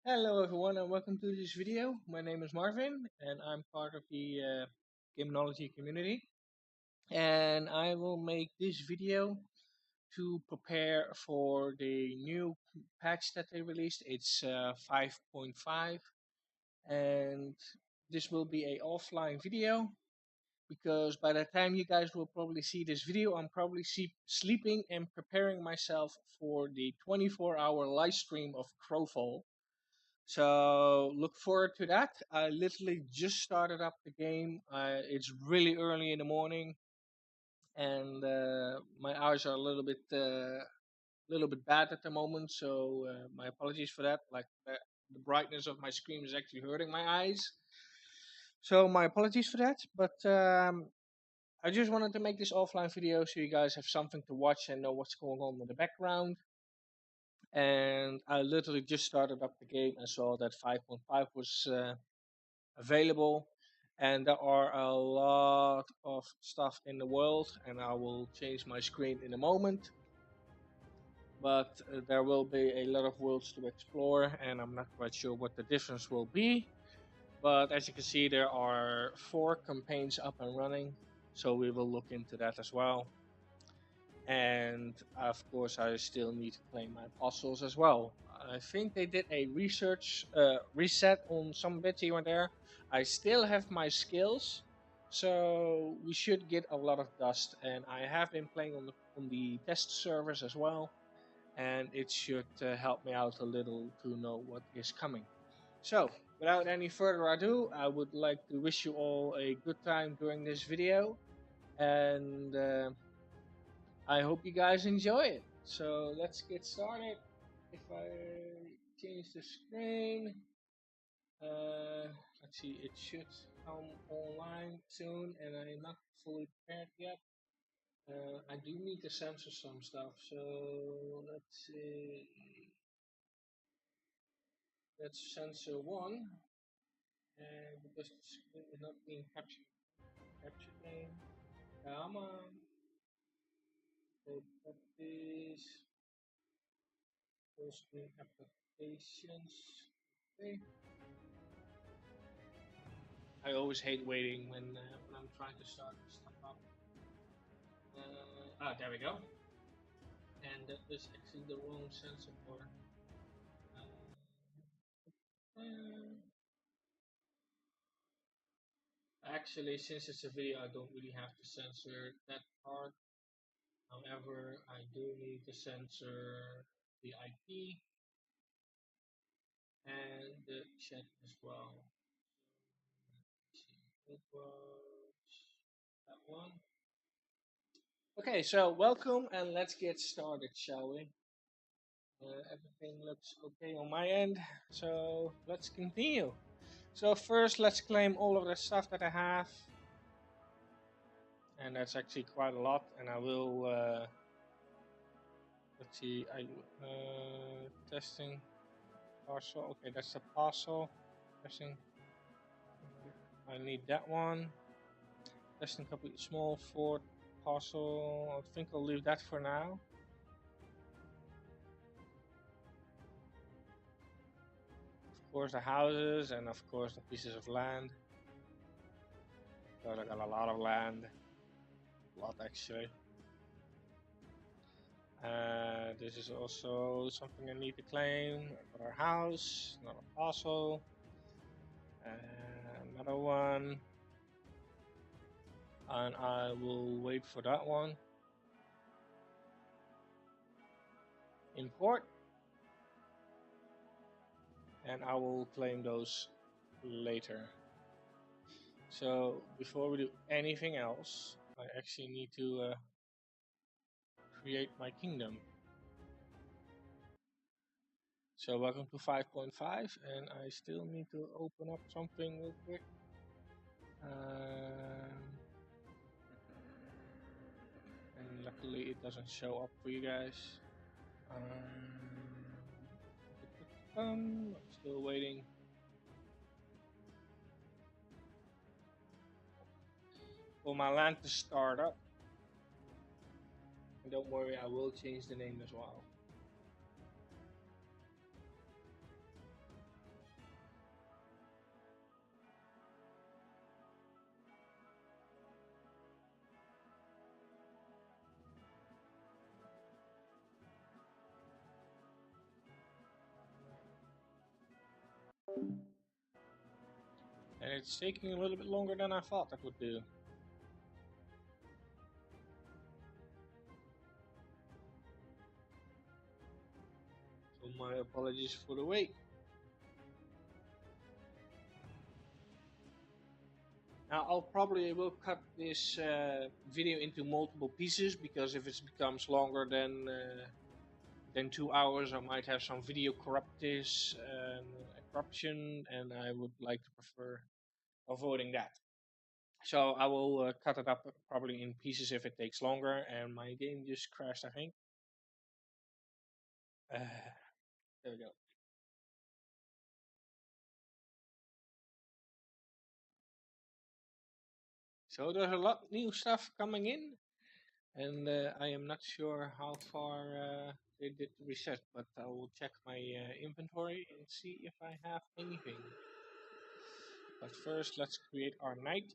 Hello everyone and welcome to this video. My name is Marvin and I'm part of the Gymnology community, and I will make this video to prepare for the new patch that they released. It's 5.5, and this will be a offline video because by the time you guys will probably see this video, I'm probably sleeping and preparing myself for the 24-hour live stream of crowfall. So look forward to that. I literally just started up the game. It's really early in the morning, and my eyes are a little bit bad at the moment. So my apologies for that. Like the brightness of my screen is actually hurting my eyes. So my apologies for that. But I just wanted to make this offline video so you guys have something to watch and know what's going on in the background. And I literally just started up the game and saw that 5.5 was available, and there are a lot of stuff in the world, and I will change my screen in a moment. But there will be a lot of worlds to explore, and I'm not quite sure what the difference will be. But as you can see, there are 4 campaigns up and running, so we will look into that as well. And of course, I still need to claim my puzzles as well. I think they did a research reset on some bits here and there. I still have my skills, so we should get a lot of dust. And I have been playing on the test servers as well, and it should help me out a little to know what is coming. So, without any further ado, I would like to wish you all a good time during this video, and I hope you guys enjoy it. So let's get started. If I change the screen, uh, let's see, it should come online soon, and I'm not fully prepared yet. I do need to censor some stuff, so let's see. Let's censor one, and because the screen is not being captured, capture name. Come on, open this. Full screen applications. Okay. I always hate waiting when I'm trying to start stuff up. There we go. And that is actually the wrong sensor for. Uh, Actually, since it's a video, I don't really have to censor that part. However, I do need to censor the IP and the chat as well. It was that one. Okay, so welcome and let's get started, shall we? Everything looks okay on my end, so let's continue. So first, let's claim all of the stuff that I have, and that's actually quite a lot. And I will let's see, I testing parcel. Okay, that's a parcel. Testing. I need that one. Testing complete small Ford parcel. I think I'll leave that for now. Of course, the houses, and of course the pieces of land. Because I got a lot of land. A lot actually. This is also something I need to claim. Another house, another parcel, another one, and I will wait for that one. Import, and I will claim those later. So before we do anything else, I actually need to create my kingdom. So welcome to 5.5, and I still need to open up something real quick. And luckily it doesn't show up for you guys. I'm still waiting. For my land to start up. And don't worry, I will change the name as well. And it's taking a little bit longer than I thought that would do. So my apologies for the wait. Now I'll probably will cut this video into multiple pieces, because if it becomes longer than 2 hours, I might have some video corruption, and I would like to prefer avoiding that. So I will cut it up probably in pieces if it takes longer. And my game just crashed, I think. There we go. So there's a lot new stuff coming in, and I am not sure how far they did the reset, but I will check my inventory and see if I have anything. But first, let's create our knight.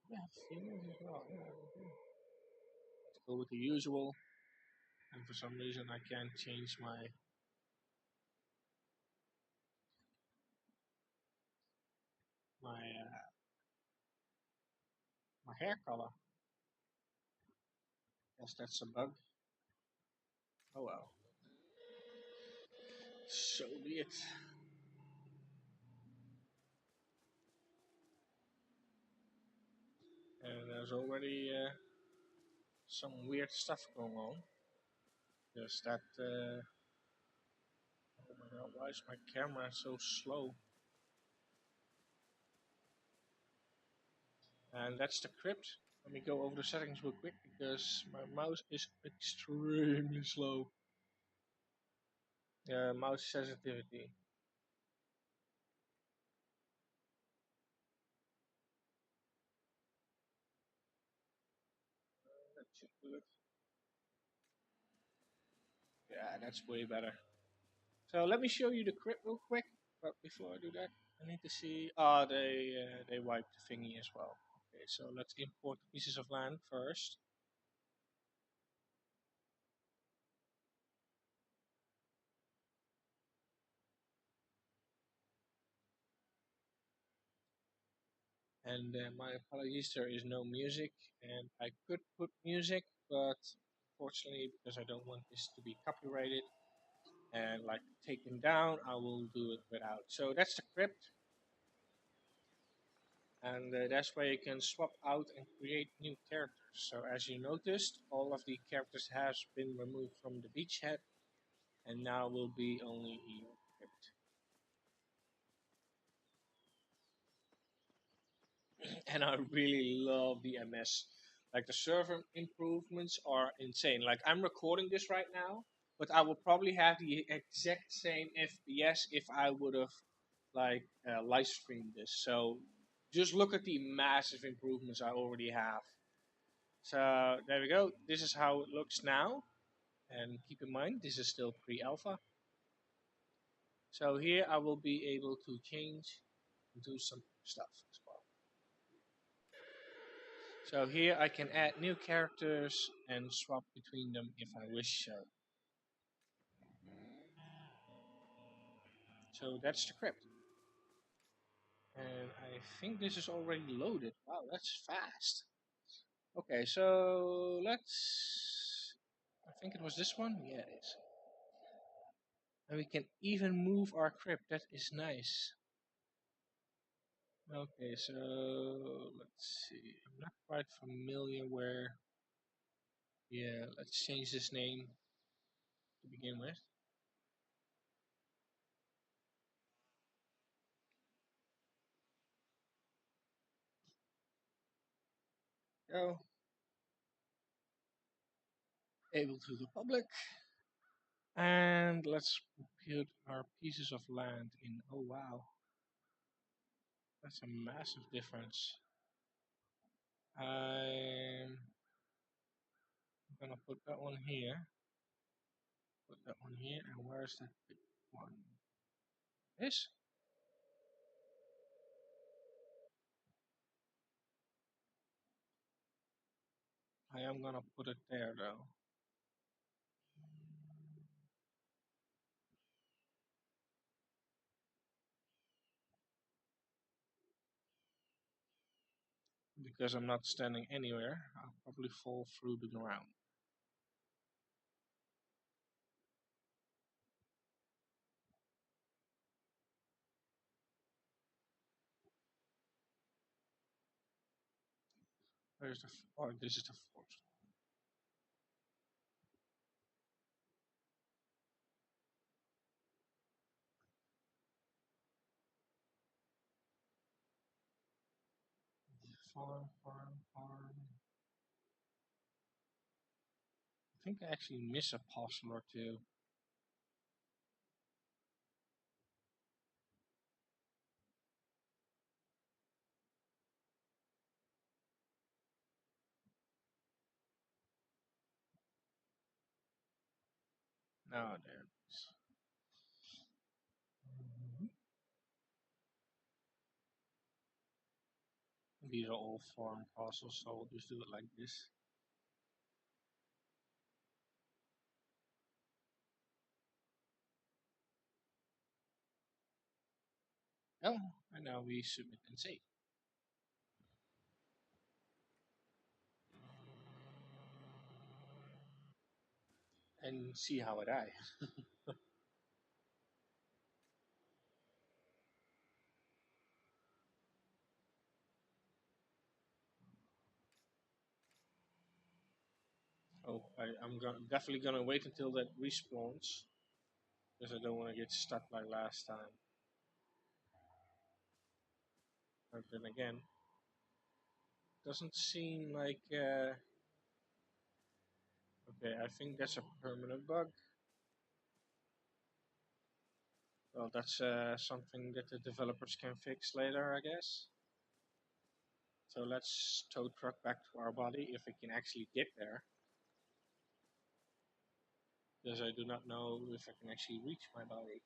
Yeah, females as well. Yeah, okay. Let's go with the usual. And for some reason, I can't change my my hair color. Guess that's a bug. Oh well. So be it. And there's already some weird stuff going on. There's that. Oh my god, why is my camera so slow? And that's the crypt. Let me go over the settings real quick, because my mouse is extremely slow. Mouse sensitivity. That should do it. Yeah, that's way better. So let me show you the crypt real quick. But before I do that, I need to see. Ah, they wiped the thingy as well. Okay, so let's import pieces of land first. And my apologies, there is no music, and I could put music, but unfortunately, because I don't want this to be copyrighted and like taken down, I will do it without. So that's the crypt, and that's where you can swap out and create new characters. So as you noticed, all of the characters has been removed from the beachhead, and now will be only the crypt. And I really love the MS. Like the server improvements are insane. Like I'm recording this right now, but I will probably have the exact same FPS if I would have like live streamed this. So just look at the massive improvements I already have. So there we go. This is how it looks now. And keep in mind, this is still pre-alpha. So here I will be able to change and do some stuff as well. So here I can add new characters and swap between them if I wish so. So that's the crypt. And I think this is already loaded. Wow, that's fast. Okay, so let's... I think it was this one? Yeah, it is. And we can even move our crypt. That is nice. Okay, so let's see. I'm not quite familiar where... Yeah, let's change this name to begin with. Go. Able to the public. And let's put our pieces of land in. Oh wow, that's a massive difference. I'm gonna put that one here, put that one here, and where's that big one? This? I am gonna put it there though. because I'm not standing anywhere, I'll probably fall through the ground. Where's the? Oh, this is the force. Farm, farm, farm. I think I actually miss a puzzle or two. No, there it is. Mhm. These are all farm puzzles, so I'll just do it like this. Oh, and now we submit and save. And see how I die. Oh, definitely gonna wait until that respawns, because I don't want to get stuck like last time. But then again, doesn't seem like. Okay, I think that's a permanent bug. Well, that's something that the developers can fix later, I guess. So let's tow truck back to our body if we can actually get there. Because I do not know if I can actually reach my body.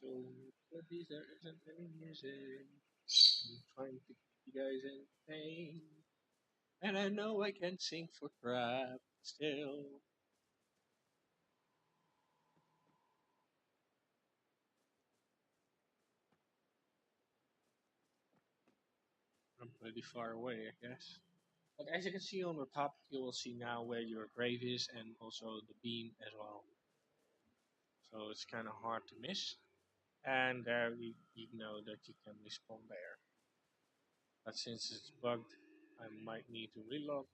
So maybe there isn't any music. I'm trying to keep you guys entertained. And I know I can sing for crap still. I'm pretty far away, I guess. But as you can see on the top, you will see now where your grave is and also the beam as well. So it's kind of hard to miss. And there you know that you can respawn there. But since it's bugged, I might need to reload.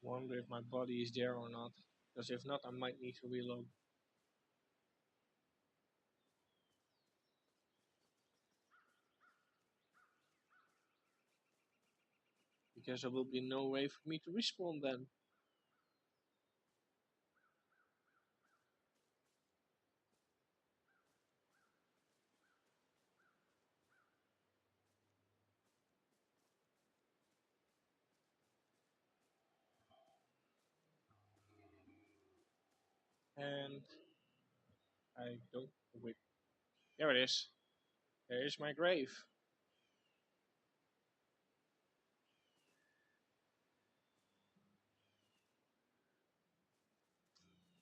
Wonder if my body is there or not. Because if not, I might need to reload. Because there will be no way for me to respawn then. And I don't. Wait. There it is. There is my grave.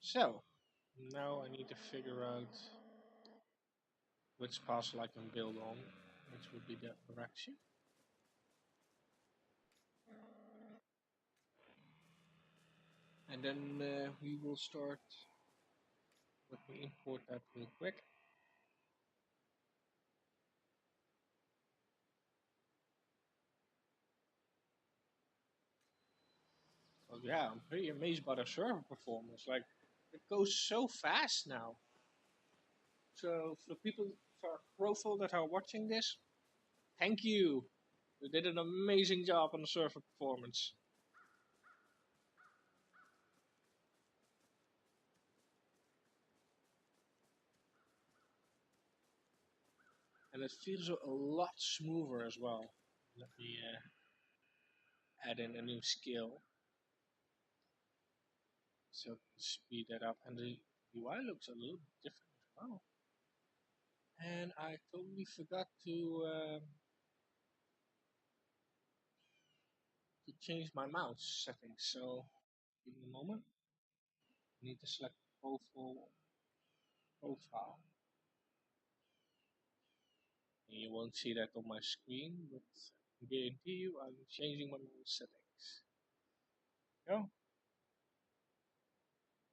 So, now I need to figure out which puzzle I can build on, which would be that direction. And then we will start. Let me import that real quick. Oh yeah, I'm pretty amazed by the server performance. Like, it goes so fast now. So for people for crowfall that are watching this, thank you. You did an amazing job on the server performance. and it feels a lot smoother as well. Let me add in a new skill so speed that up, and the UI looks a little bit different as well. And I totally forgot to change my mouse settings. So give me a moment. I need to select profile. And you won't see that on my screen, but I guarantee you I'm changing my mouse settings. Yeah,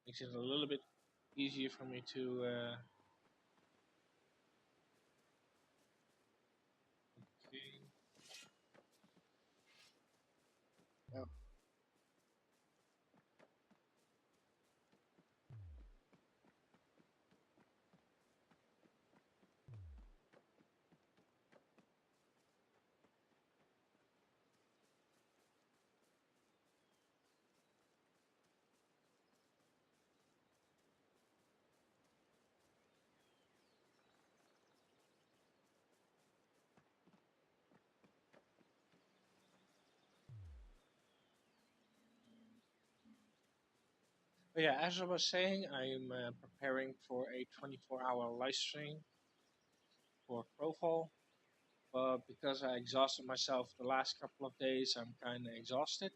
makes it a little bit easier for me to okay. Yeah. But yeah, as I was saying, I'm preparing for a 24-hour live stream for crowfall. But because I exhausted myself the last couple of days, I'm kind of exhausted.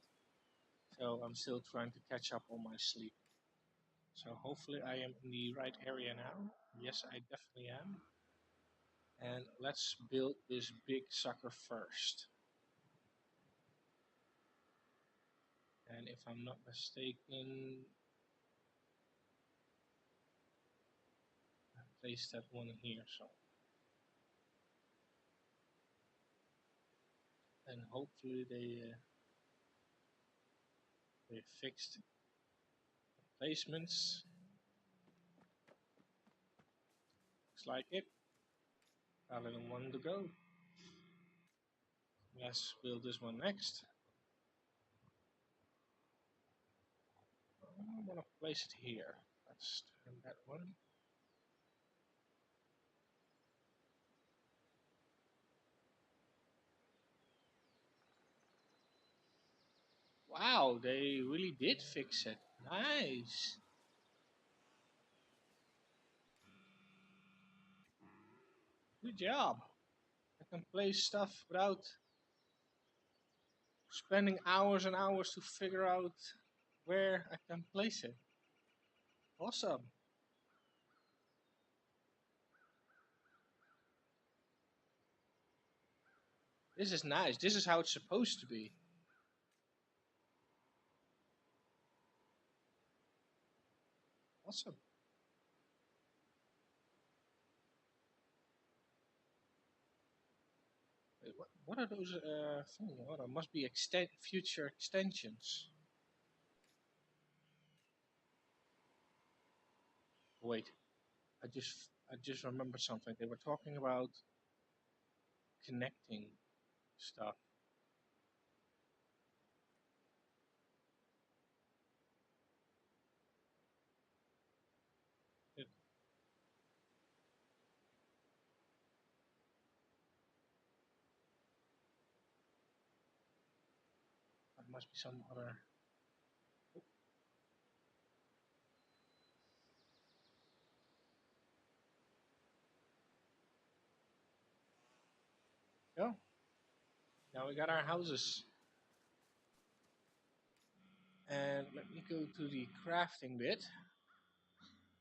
So I'm still trying to catch up on my sleep. So hopefully I am in the right area now. Yes, I definitely am. And let's build this big sucker first. And if I'm not mistaken, I placed that one here. So, and hopefully they fixed the placements. Looks like it. Got a little one to go. Let's build this one next. I want to place it here. Let's turn that one. Wow, they really did fix it. Nice. Good job. I can place stuff without spending hours and hours to figure out where I can place it. Awesome. This is nice. This is how it's supposed to be. Awesome. Wait, what are those things? Oh, there must be future extensions. Wait, I just remembered something. They were talking about connecting stuff. It, there must be some other. Yeah. Now we got our houses. And let me go to the crafting bit,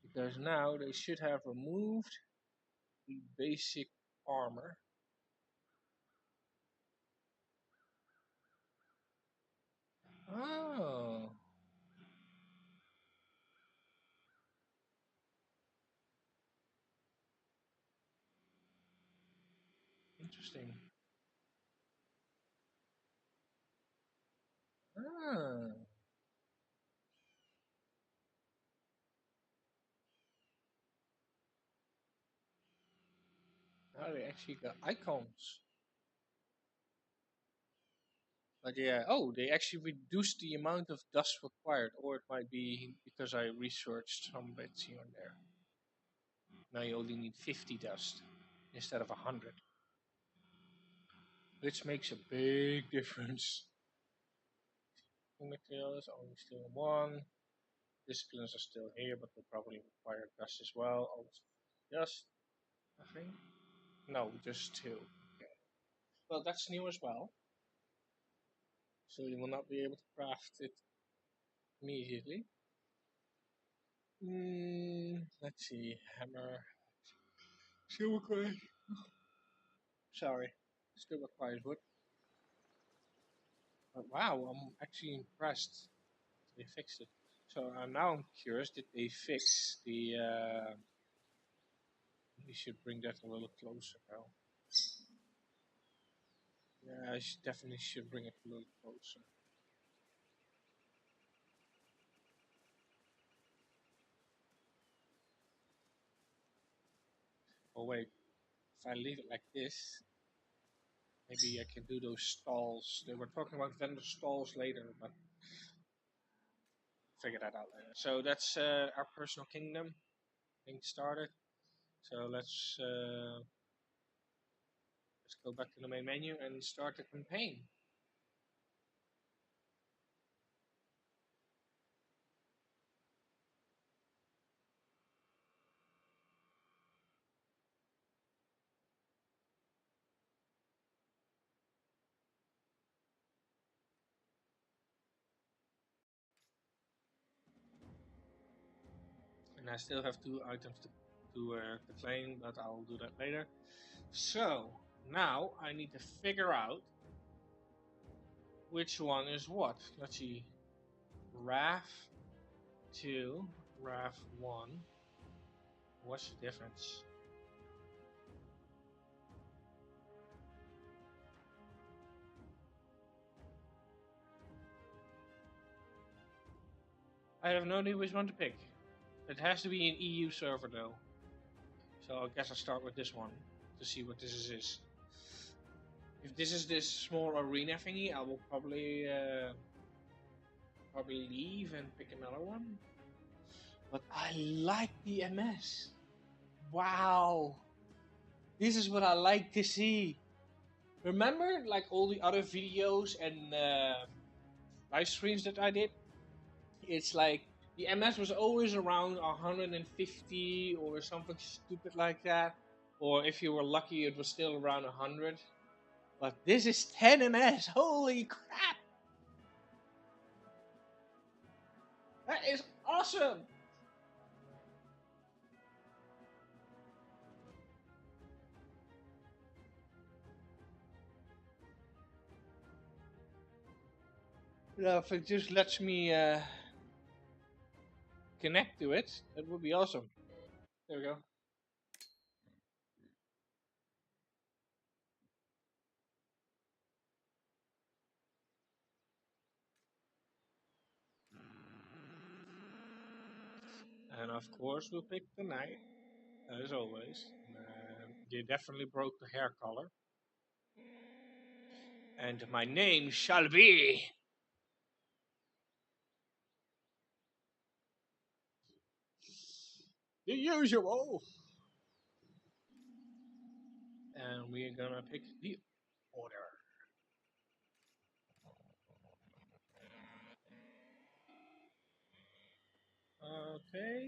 because now they should have removed the basic armor. Oh, interesting. Ah, now they actually got icons. But yeah, oh, they actually reduced the amount of dust required, or it might be because I researched some bits here and there. Now you only need 50 dust. instead of 100, which makes a big difference. Material is only still 1. Disciplines are still here, but will probably require dust as well. Also dust, I think. No, just 2. Okay. Well, that's new as well. So you will not be able to craft it immediately. Let's see. Hammer. Still requires. Sorry. Still requires wood. But wow, I'm actually impressed. They fixed it. So now I'm curious. Did they fix the? We should bring that a little closer now. Yeah, definitely should bring it a little closer. Oh wait, if I leave it like this, maybe I can do those stalls. They were talking about vendor stalls later, but figure that out later. So that's our personal kingdom being started. So let's go back to the main menu and start the campaign. And I still have 2 items to claim, but I'll do that later. So now I need to figure out which one is what. Let's see. RAF 2, RAF 1. What's the difference? I have no idea which one to pick. It has to be an EU server though. So I guess I'll start with this one to see what this is. If this is this small arena thingy, I will probably leave and pick another one. But I like the MS. Wow. This is what I like to see. Remember like all the other videos and live streams that I did? It's like the MS was always around 150 or something stupid like that. Or if you were lucky, it was still around 100. But this is 10 MS. Holy crap! That is awesome! Yeah, if it just lets me connect to it, that would be awesome. There we go. And of course, we'll pick the knight, as always. They definitely broke the hair color. And my name shall be. The usual. And we're gonna pick the order. Okay,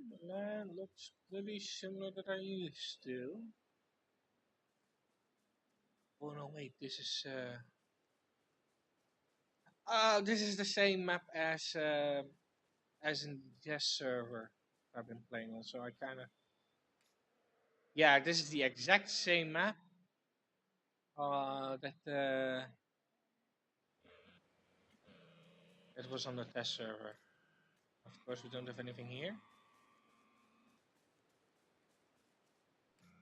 the land looks pretty similar that I used to. Oh no, wait, this is the same map as in the test server I've been playing on. So I kind of, yeah, this is the exact same map. That was on the test server. Of course, we don't have anything here.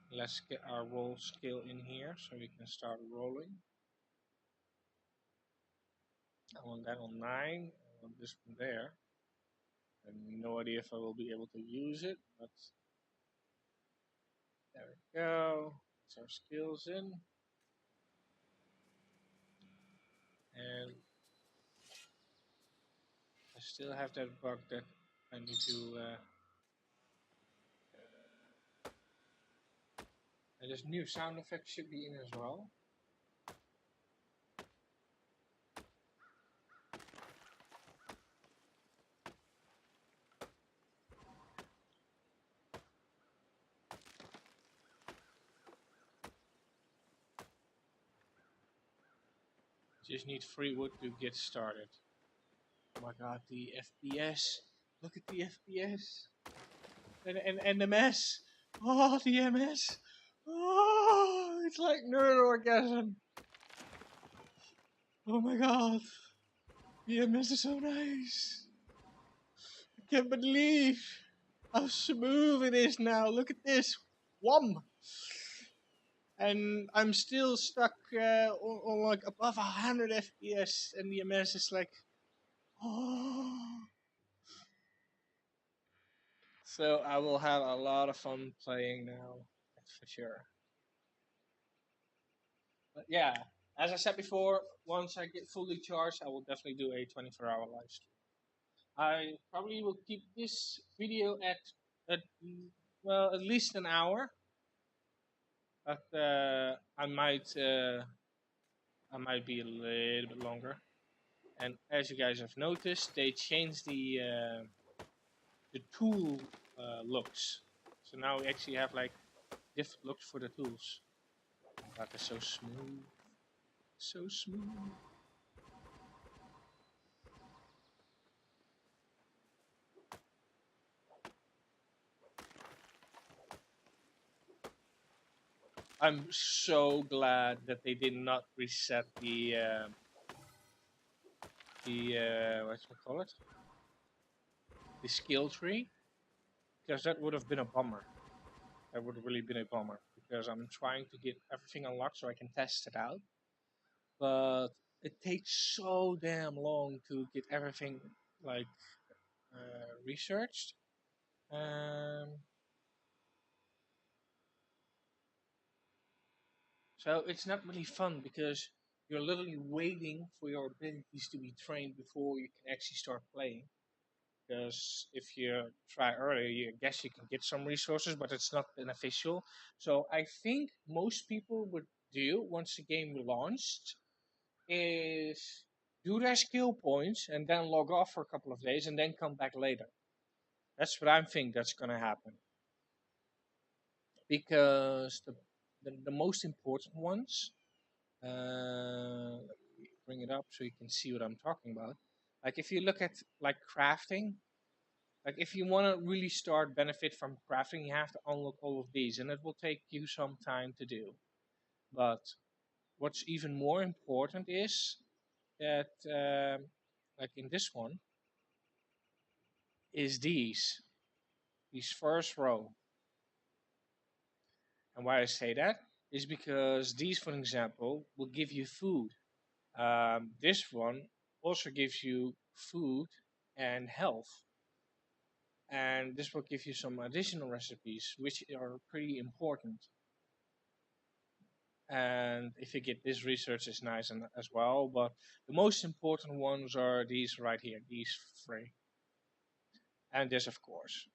Let's get our roll skill in here so we can start rolling. I want that on 9. I want this one there. I have no idea if I will be able to use it, but there we go. Let's our skills in. And I still have that bug that I need And this new sound effect should be in as well. Just need free wood to get started. Oh my god, the FPS. Look at the FPS. And the mess. Oh, the MS. Oh, it's like nerd orgasm. Oh my god. The MS is so nice. I can't believe how smooth it is now. Look at this. Wham! And I'm still stuck on like above 100 FPS, and the MS is like, oh. So I will have a lot of fun playing now, that's for sure. But yeah, as I said before, once I get fully charged, I will definitely do a 24-hour live stream. I probably will keep this video at well, at least an hour, but I might be a little bit longer. And as you guys have noticed, they changed the tool looks. So now we actually have like different looks for the tools. That is so smooth, so smooth. I'm so glad that they did not reset the what you call it, the skill tree, because that would have been a bummer. That would have really been a bummer because I'm trying to get everything unlocked so I can test it out, but it takes so damn long to get everything like researched. Um, so it's not really fun because you're literally waiting for your abilities to be trained before you can actually start playing. Because if you try earlier, I guess you can get some resources, but it's not beneficial. So I think most people would do once the game launched is do their skill points and then log off for a couple of days and then come back later. That's what I think that's gonna happen because the most important ones. Let me bring it up so you can see what I'm talking about. Like if you look at like crafting, like if you want to really start benefit from crafting, you have to unlock all of these, and it will take you some time to do. But what's even more important is that, like in this one, is these first row. And why I say that is because these, for example, will give you food. This one also gives you food and health. And this will give you some additional recipes, which are pretty important. And if you get this research is nice and as well, but the most important ones are these right here, these three. And this, of course.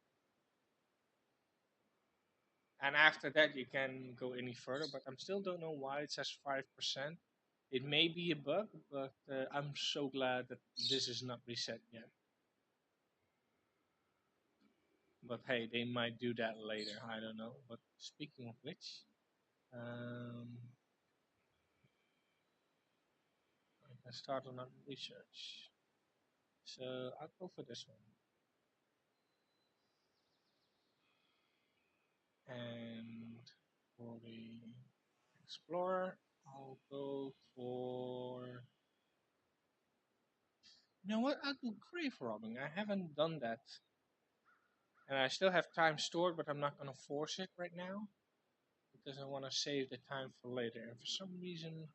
And after that, you can go any further, but I still don't know why it says 5%. It may be a bug, but I'm so glad that this is not reset yet. But hey, they might do that later. I don't know. But speaking of which, I can start on research. So I'll go for this one. And for the Explorer, I'll go for. You know what? I'll do grave robbing. I haven't done that. And I still have time stored, but I'm not going to force it right now. Because I want to save the time for later. And for some reason,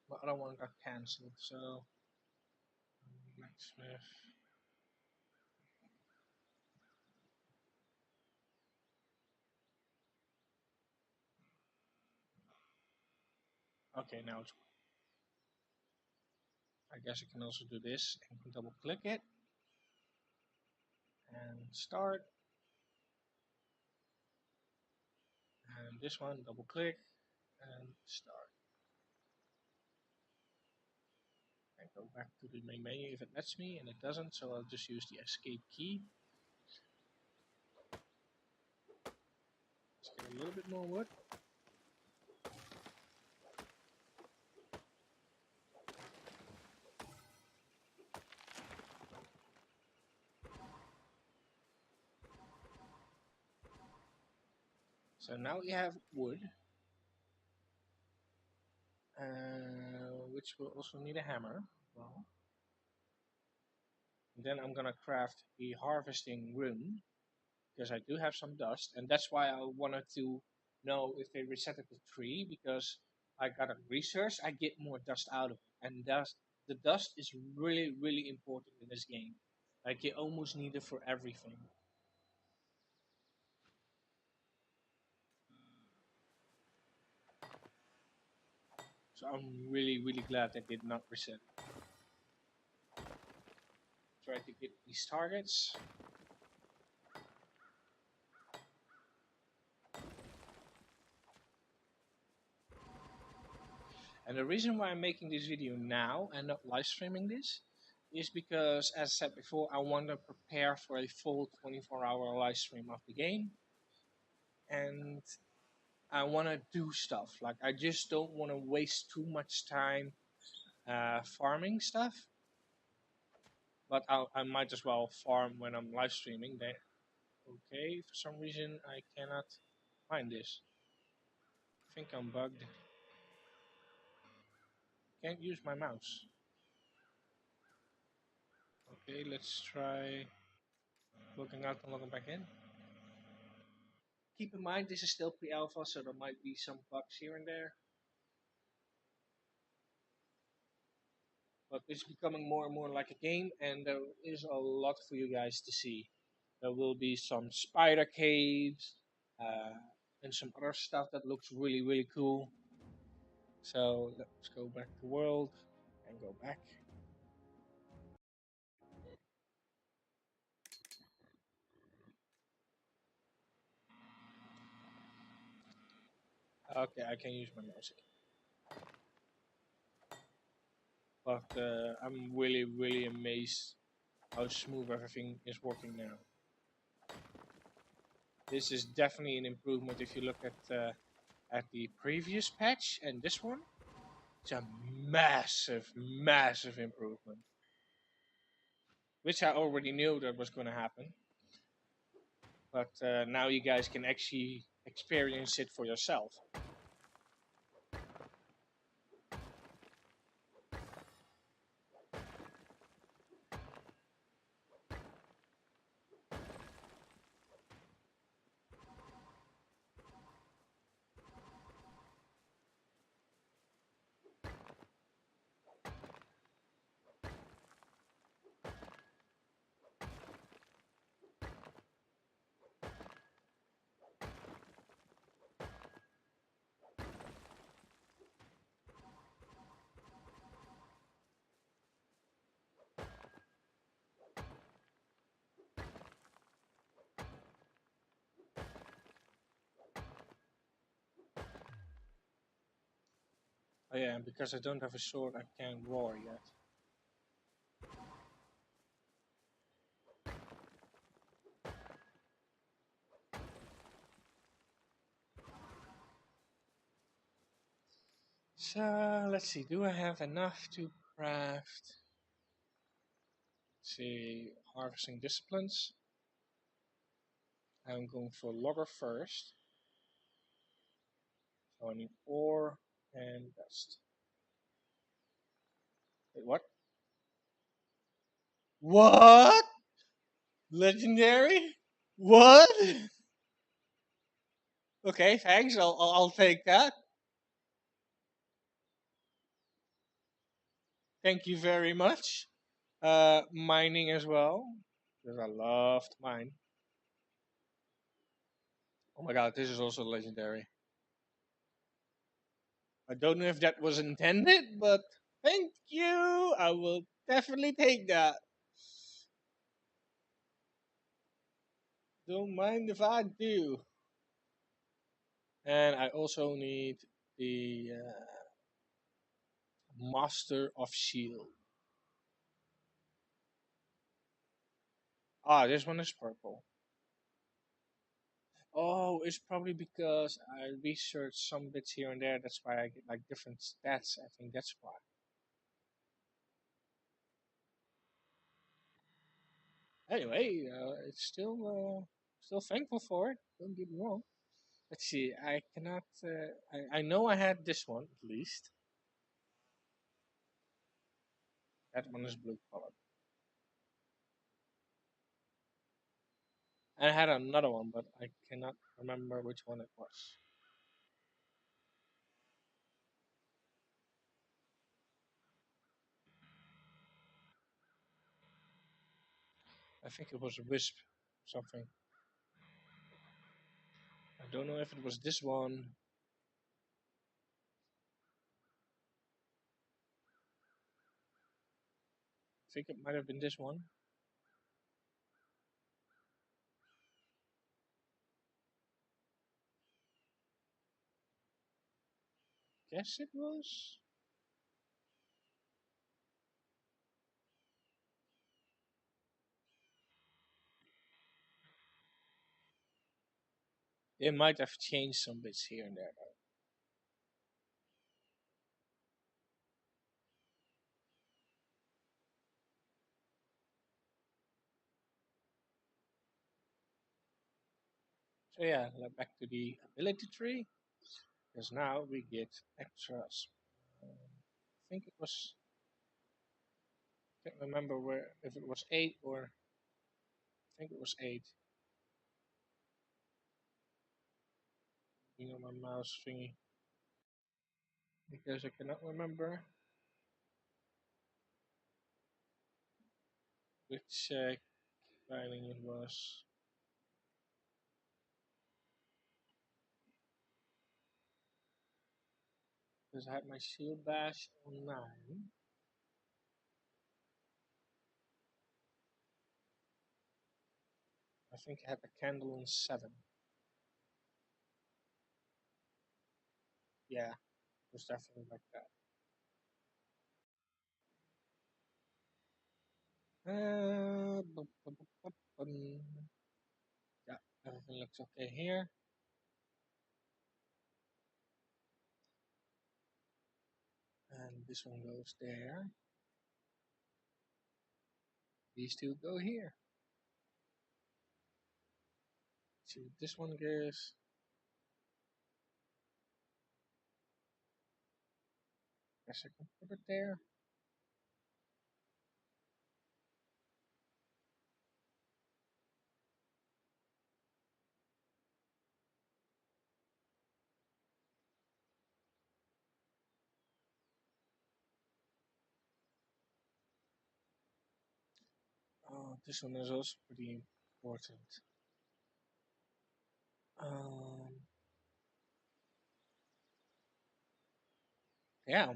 my other one got cancelled. So, Blacksmith. Okay, now it's. I guess I can also do this and double click it. And start. And this one, double click and start. And go back to the main menu if it lets me, and it doesn't, so I'll just use the escape key. Let's get a little bit more wood. So now we have wood, which will also need a hammer. Well, and then I'm gonna craft the harvesting room because I do have some dust, and that's why I wanted to know if they reset it to 3 because I got a research. I get more dust out of it, and the dust is really important in this game. Like you almost need it for everything. So I'm really glad they did not reset it. Try to get these targets. And the reason why I'm making this video now and not live streaming this is because, as I said before, I want to prepare for a full 24-hour live stream of the game. And I want to do stuff. Like, I just don't want to waste too much time farming stuff. But I might as well farm when I'm live streaming. Then, okay, for some reason I cannot find this. I think I'm bugged. Can't use my mouse. Okay, let's try logging out and logging back in. Keep in mind this is still pre-alpha, so there might be some bugs here and there. But it's becoming more and more like a game, and there is a lot for you guys to see. There will be some spider caves, and some other stuff that looks really cool. So let's go back to world and go back. Okay, I can use my mouse again. But I'm really amazed how smooth everything is working now. This is definitely an improvement if you look at the previous patch and this one. It's a massive improvement. Which I already knew that was going to happen. But now you guys can actually experience it for yourself. Oh yeah, and because I don't have a sword, I can't roar yet. So let's see, do I have enough to craft? Let's see, harvesting disciplines. I'm going for logger first. So I need ore and dust. Wait, what? What? Legendary? What? Okay, thanks. I'll take that. Thank you very much. Mining as well, because I love to mine. Oh my god, this is also legendary. I don't know if that was intended, but thank you. I will definitely take that. Don't mind if I do. And I also need the Master of Shield. Ah, this one is purple. Oh, it's probably because I researched some bits here and there. That's why I get like different stats. I think that's why. Anyway, it's still thankful for it. Don't get me wrong. Let's see. I cannot. I know I had this one at least. That one is blue colored. I had another one, but I cannot remember which one it was. I think it was a wisp, something. I don't know if it was this one. I think it might have been this one. Guess it was. It might have changed some bits here and there. So yeah, back to the ability tree, because now we get extras. I think it was. Can't remember where if it was 8 or I think it was 8. My mouse thingy because I cannot remember which lining it was. Because I had my shield bash on 9. I think I had the candle on 7. Yeah, it was definitely like that. Yeah, everything looks okay here. And this one goes there. These two go here. See what this one gives. Guess I can put it there. Oh, this one is also pretty important. Um, yeah.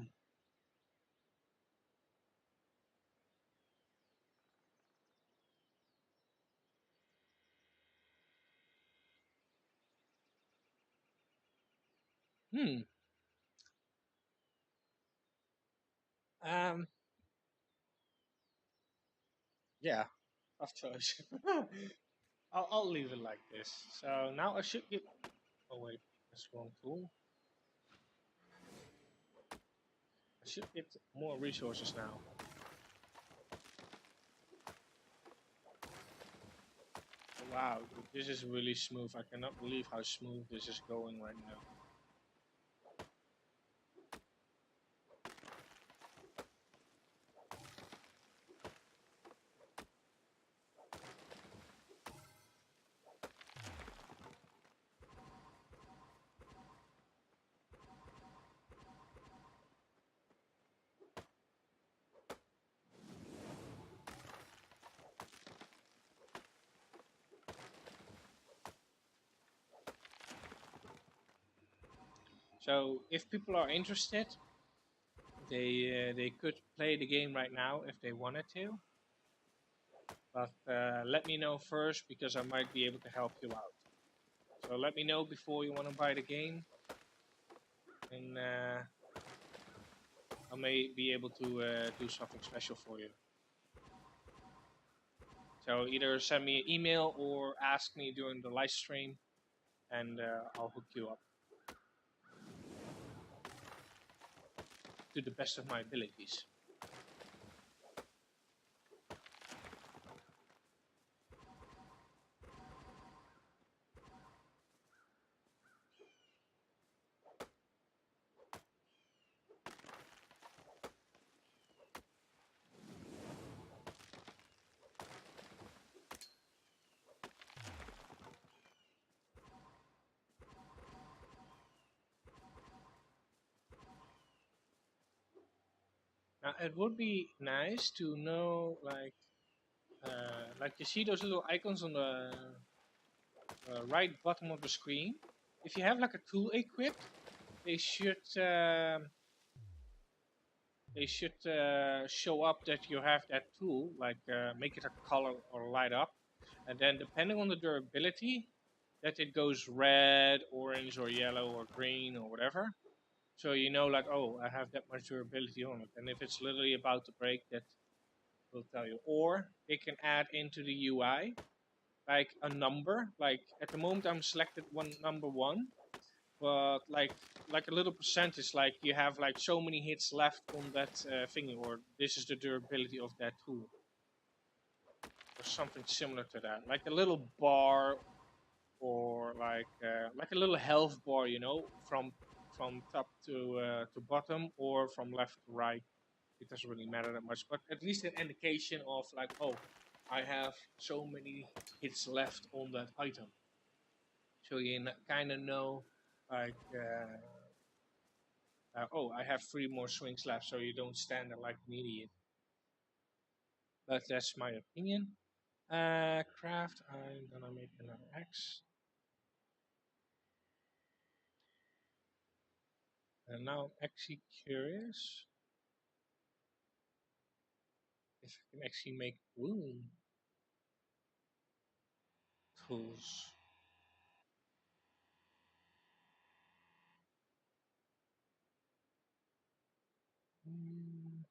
Hmm. Um. Yeah. Tough choice. I'll leave it like this. So now I should get. Oh wait, that's wrong tool. I should get more resources now. Wow, this is really smooth. I cannot believe how smooth this is going right now. So if people are interested, they could play the game right now if they wanted to. But let me know first because I might be able to help you out. So let me know before you want to buy the game, and I may be able to do something special for you. So either send me an email or ask me during the live stream, and I'll hook you up to the best of my abilities. Now it would be nice to know, like you see those little icons on the right bottom of the screen. If you have like a tool equipped, they should um, show up that you have that tool, like make it a color or light up, and then depending on the durability, that it goes red, orange, or yellow, or green, or whatever. So you know, like, oh, I have that much durability on it, and if it's literally about to break, that will tell you. Or they can add into the UI like a number. Like at the moment, I'm selected number one, but like a little percentage, like you have like so many hits left on that thingy, or this is the durability of that tool, or something similar to that, like a little bar, or like a little health bar, you know, from top to bottom, or from left to right. It doesn't really matter that much, but at least an indication of like, oh, I have so many hits left on that item, so you kind of know, like. Oh, I have 3 more swings left, so you don't stand there like an idiot. But that's my opinion. Craft, I'm gonna make another X. And now I'm actually curious if I can actually make wound tools. Hmm,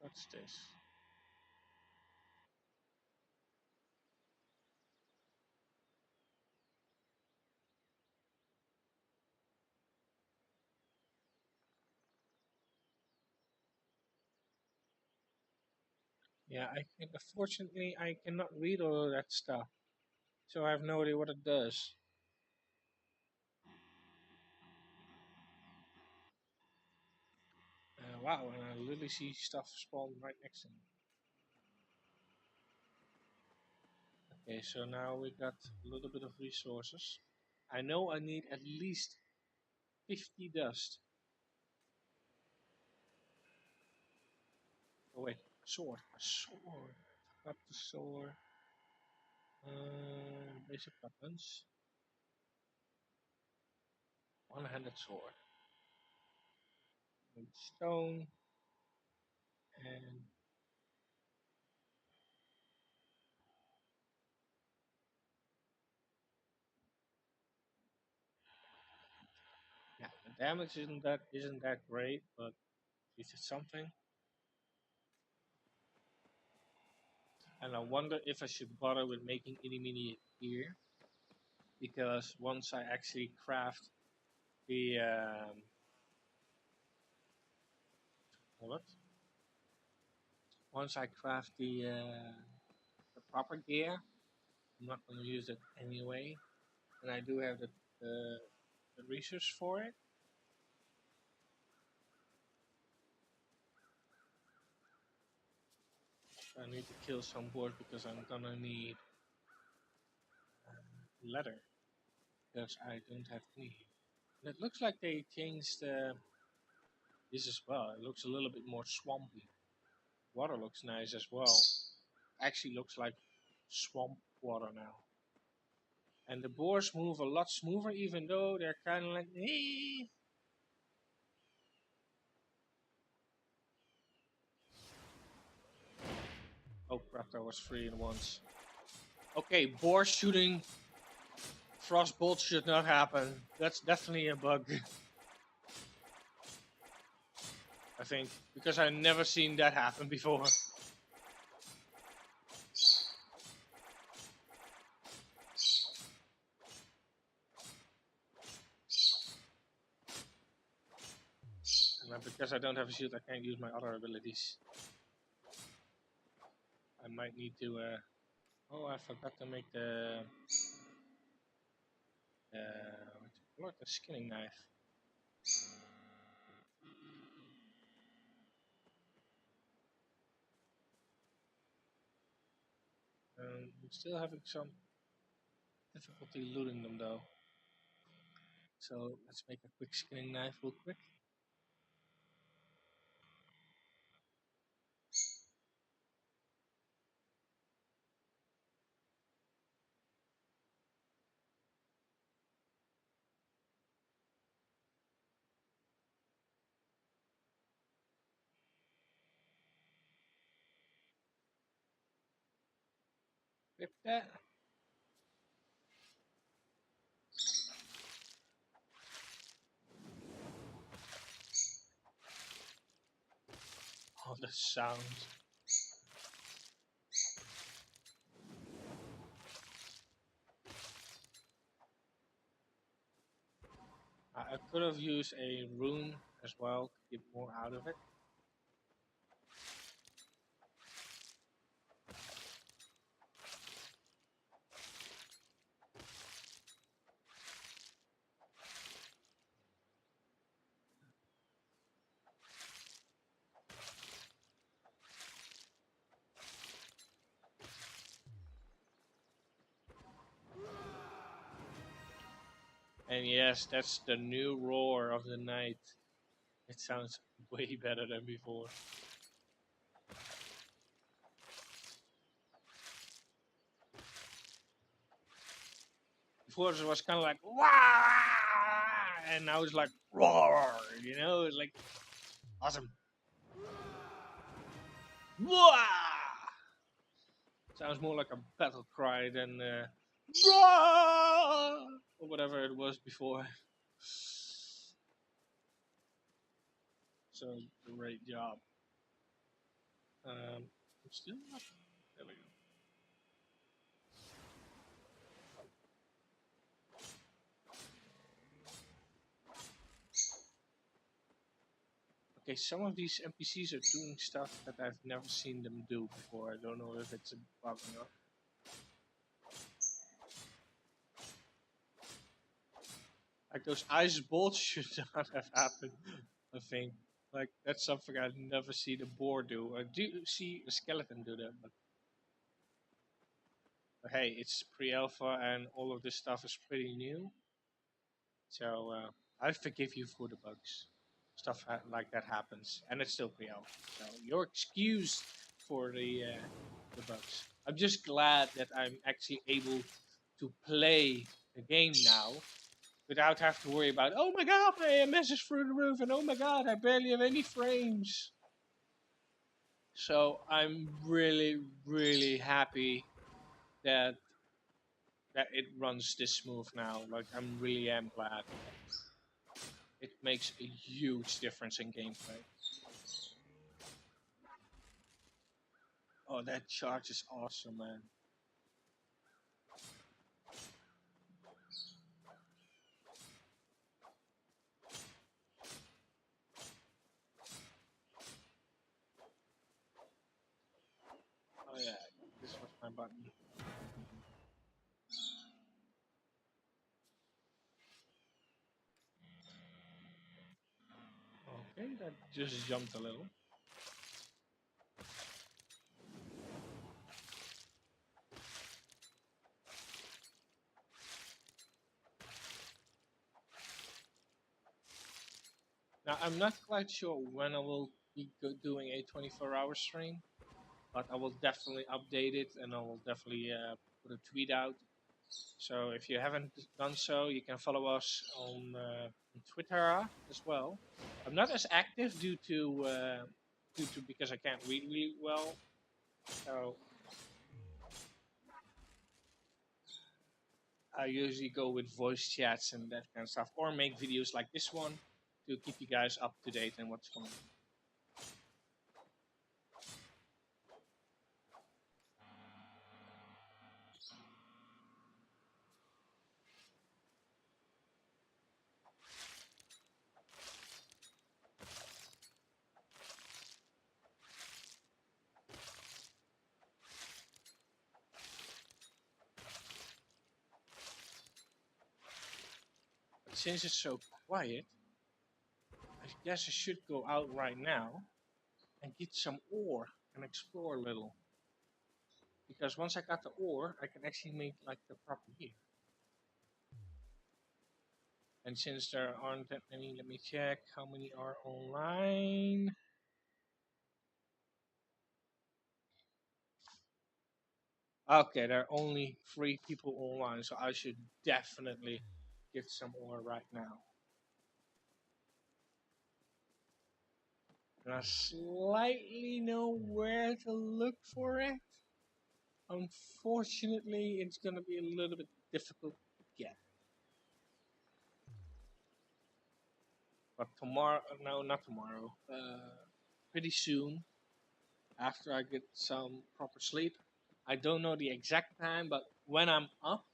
what's this? Yeah, unfortunately, I cannot read all of that stuff, so I have no idea what it does. Wow, and I literally see stuff spawn right next to me. Okay, so now we got a little bit of resources. I know I need at least 50 dust. Oh wait, a sword. Got the sword. Basic weapons. One-handed sword. With stone. And yeah, the damage isn't that great, but it's something. And I wonder if I should bother with making immediate here, because once I actually craft the what? Once I craft the proper gear, I'm not going to use it anyway, and I do have the research for it. So I need to kill some boars because I'm gonna need leather, because I don't have any. And it looks like they changed this as well. It looks a little bit more swampy. Water looks nice as well. Actually looks like swamp water now. And the boars move a lot smoother, even though they're kind of like, hey. Oh crap, that was 3 in once. Okay, boar shooting frostbolt should not happen. That's definitely a bug. I think, because I've never seen that happen before. And because I don't have a shield, I can't use my other abilities. I might need to. Oh, I forgot to make the. What do you call it? The skinning knife. I'm still having some difficulty looting them though. So let's make a quick skinning knife real quick. Rip that. Oh, the sound. I could have used a rune as well to get more out of it. And yes, that's the new roar of the night. It sounds way better than before. Before it was kind of like wah, and now it's like roar. You know, it's like awesome. Wah! Sounds more like a battle cry than roar or whatever it was before. So great job. I'm still not. There we go. Okay, some of these NPCs are doing stuff that I've never seen them do before. I don't know if it's a bug or not. Like those ice bolts should not have happened, I think. Like, that's something I've never seen a boar do. I do see a skeleton do that, but hey, it's pre-alpha and all of this stuff is pretty new. So I forgive you for the bugs. Stuff like that happens, and it's still pre-alpha. So you're excused for the bugs. I'm just glad that I'm actually able to play the game now without having to worry about, oh my god, my AMS is through the roof, and oh my god, I barely have any frames. So I'm really, really happy that it runs this smooth now. Like, I'm really am glad. It makes a huge difference in gameplay. Oh, that charge is awesome, man. Oh yeah, this was my button. Okay, that just jumped a little. Now, I'm not quite sure when I will be doing a 24-hour stream, but I will definitely update it and I will definitely put a tweet out. So if you haven't done so, you can follow us on Twitter as well. I'm not as active due to because I can't read really well. So I usually go with voice chats and that kind of stuff, or make videos like this one to keep you guys up to date on what's going on. But since it's so quiet, I guess I should go out right now and get some ore and explore a little. Because once I got the ore, I can actually make like the proper gear. And since there aren't that many, let me check how many are online. Okay, there are only 3 people online, so I should definitely get some ore right now. And I slightly know where to look for it. Unfortunately, it's gonna be a little bit difficult to get. But tomorrow, no, not tomorrow. Pretty soon, after I get some proper sleep. I don't know the exact time, but when I'm up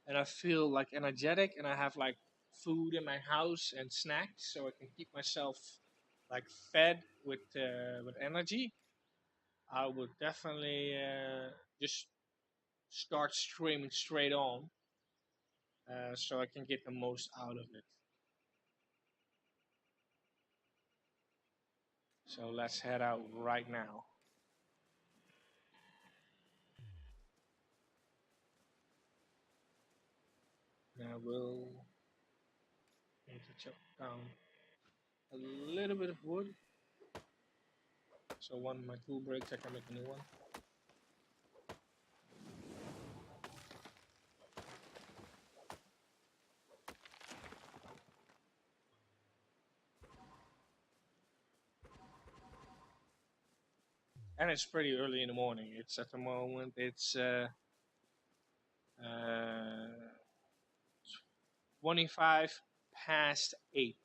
and I feel like energetic and I have like food in my house and snacks, so I can keep myself like fed with energy, I would definitely just start streaming straight on, so I can get the most out of it. So let's head out right now. Now we'll need to chop down a little bit of wood. So when my tool breaks, I can make a new one. And it's pretty early in the morning. It's at the moment it's uh, 25 past 8.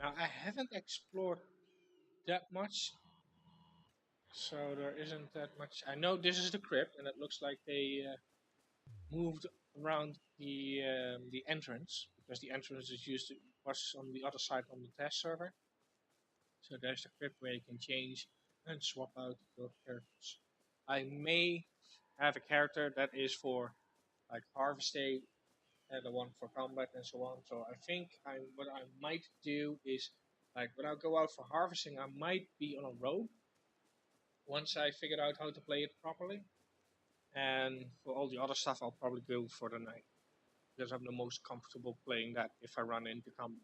Now I haven't explored that much, so there isn't that much. I know this is the crypt, and it looks like they moved around the entrance because the entrance is used to was on the other side on the test server. So there's the crypt where you can change and swap out your characters. I may have a character that is for like harvesting and the one for combat and so on. So I think what I might do is like when I go out for harvesting, I might be on a rogue once I figured out how to play it properly. And for all the other stuff, I'll probably go for the knight because I'm the most comfortable playing that if I run into combat.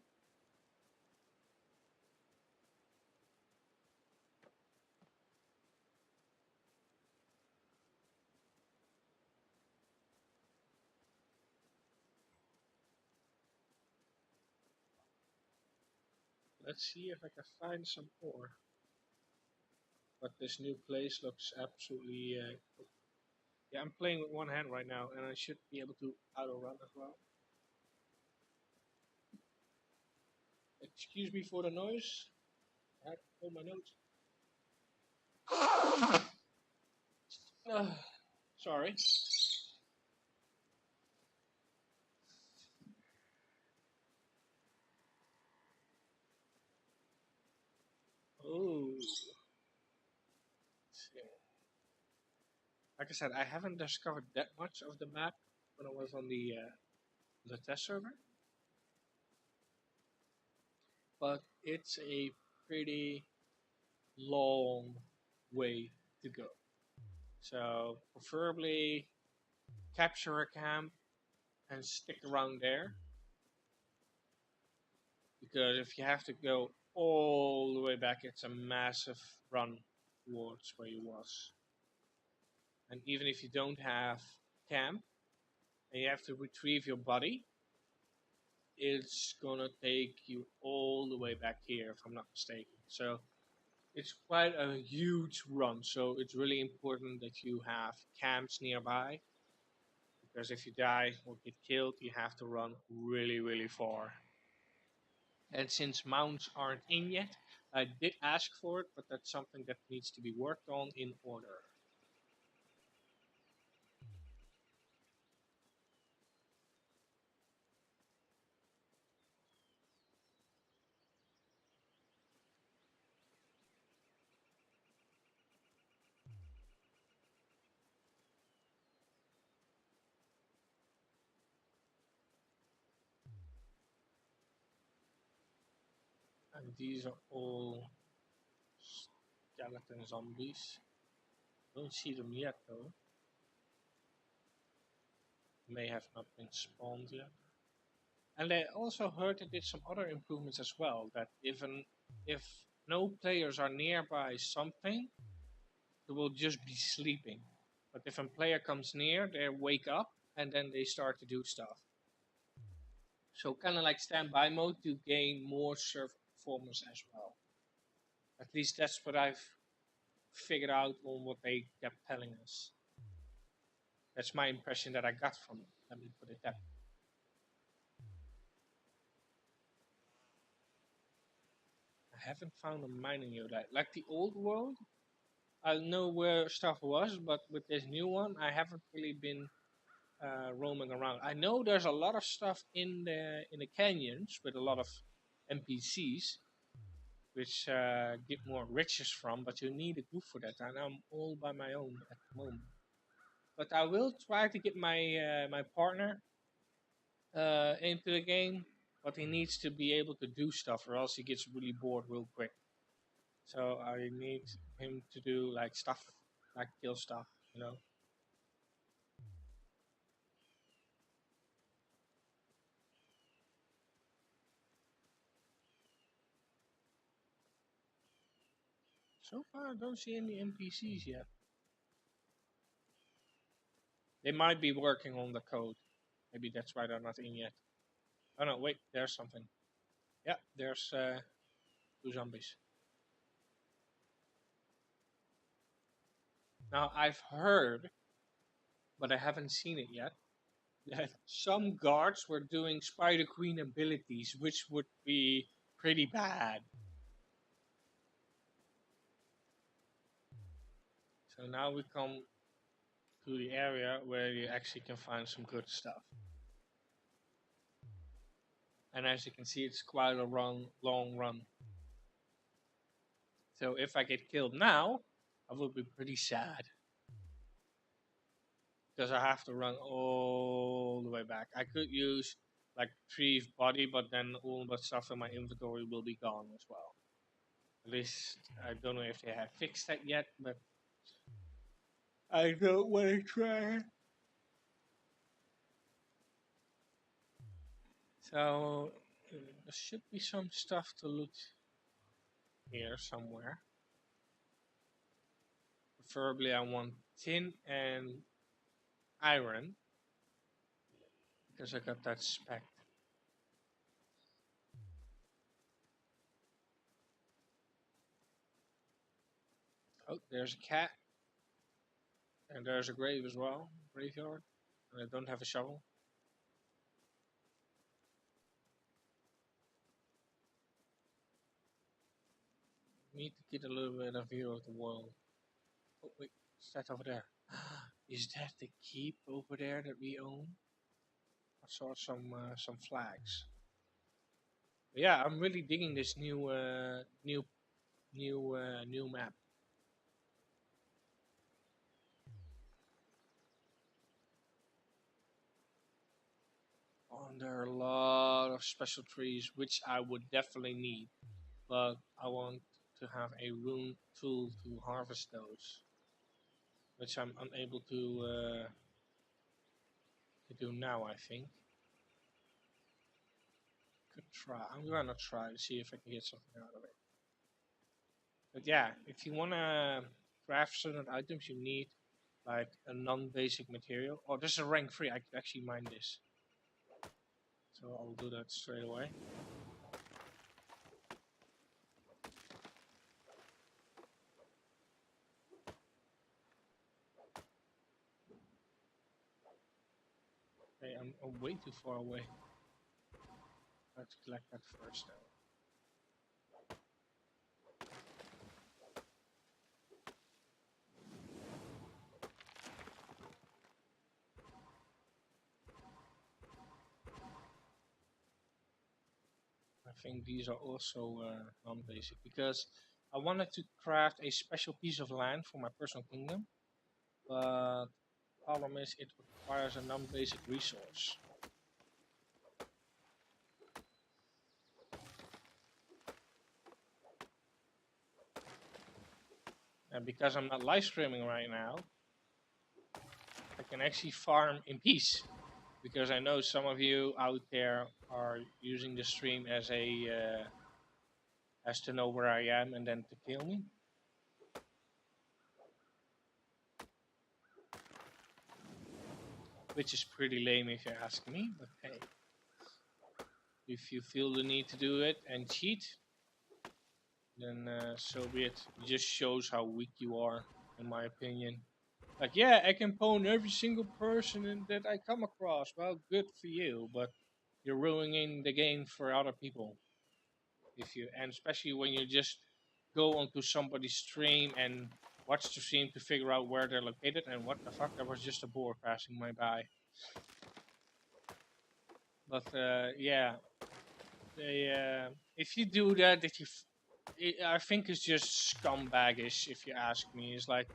Let's see if I can find some ore. But this new place looks absolutely. Yeah, I'm playing with one hand right now, and I should be able to auto run as well. Excuse me for the noise. I have to hold my nose. Sorry. Oh. like I said, I haven't discovered that much of the map when I was on the test server, but it's a pretty long way to go. So preferably capture a camp and stick around there, because if you have to go all the way back, it's a massive run towards where you was. And even if you don't have camp and you have to retrieve your body, it's gonna take you all the way back here, if I'm not mistaken. So it's quite a huge run. So it's really important that you have camps nearby, because if you die or get killed, you have to run really, really far. And since mounts aren't in yet, I did ask for it, but that's something that needs to be worked on in order. And these are all skeleton zombies. Don't see them yet though. May have not been spawned yet. And I also heard they did some other improvements as well. That even if no players are nearby something, they will just be sleeping. But if a player comes near, they wake up and then they start to do stuff. So kind of like standby mode to gain more server performance as well. At least that's what I've figured out on what they kept telling us. That's my impression that I got from it. Let me put it that way. I haven't found a mining node like the old world. I know where stuff was, but with this new one, I haven't really been roaming around. I know there's a lot of stuff in the canyons with a lot of NPCs, which get more riches from, but you need a group for that, and I'm all by my own at the moment. But I will try to get my partner into the game, but he needs to be able to do stuff, or else he gets really bored real quick. So I need him to do like stuff, like kill stuff, you know. So far, I don't see any NPCs yet. They might be working on the code. Maybe that's why they're not in yet. Oh no, wait, there's something. Yeah, there's two zombies. Now I've heard, but I haven't seen it yet, that some guards were doing Spider Queen abilities, which would be pretty bad. So now we come to the area where you actually can find some good stuff. And as you can see, it's quite a long run. So if I get killed now, I will be pretty sad. Because I have to run all the way back. I could use like retrieve body, but then all the stuff in my inventory will be gone as well. At least I don't know if they have fixed that yet, but I don't want to try. So there should be some stuff to loot here somewhere. Preferably I want tin and iron, because I got that spec. Oh, there's a cat. And there's a grave as well. Graveyard. And I don't have a shovel. Need to get a little bit of view of the world. Oh wait, what's that over there? Is that the keep over there that we own? I saw some flags. But yeah, I'm really digging this new map. There are a lot of special trees which I would definitely need, but I want to have a room tool to harvest those, which I'm unable to do now. I think could try. I'm gonna try to see if I can get something out of it. But yeah, if you wanna craft certain items, you need like a non-basic material. Oh, this is a rank 3. I could actually mine this, so I'll do that straight away. Okay, I'm way too far away. I have to collect that first though. I think these are also non-basic because I wanted to craft a special piece of land for my personal kingdom, but problem is it requires a non-basic resource. And because I'm not live streaming right now, I can actually farm in peace. Because I know some of you out there are using the stream as to know where I am and then to kill me. Which is pretty lame if you ask me, but hey. If you feel the need to do it and cheat, then so be it. It just shows how weak you are, in my opinion. Like, yeah, I can pwn every single person that I come across. Well, good for you, but you're ruining the game for other people. And especially when you just go onto somebody's stream and watch the stream to figure out where they're located and what the fuck, that was just a boar passing my by. But yeah, if you do that, I think it's just scumbaggish. If you ask me, it's like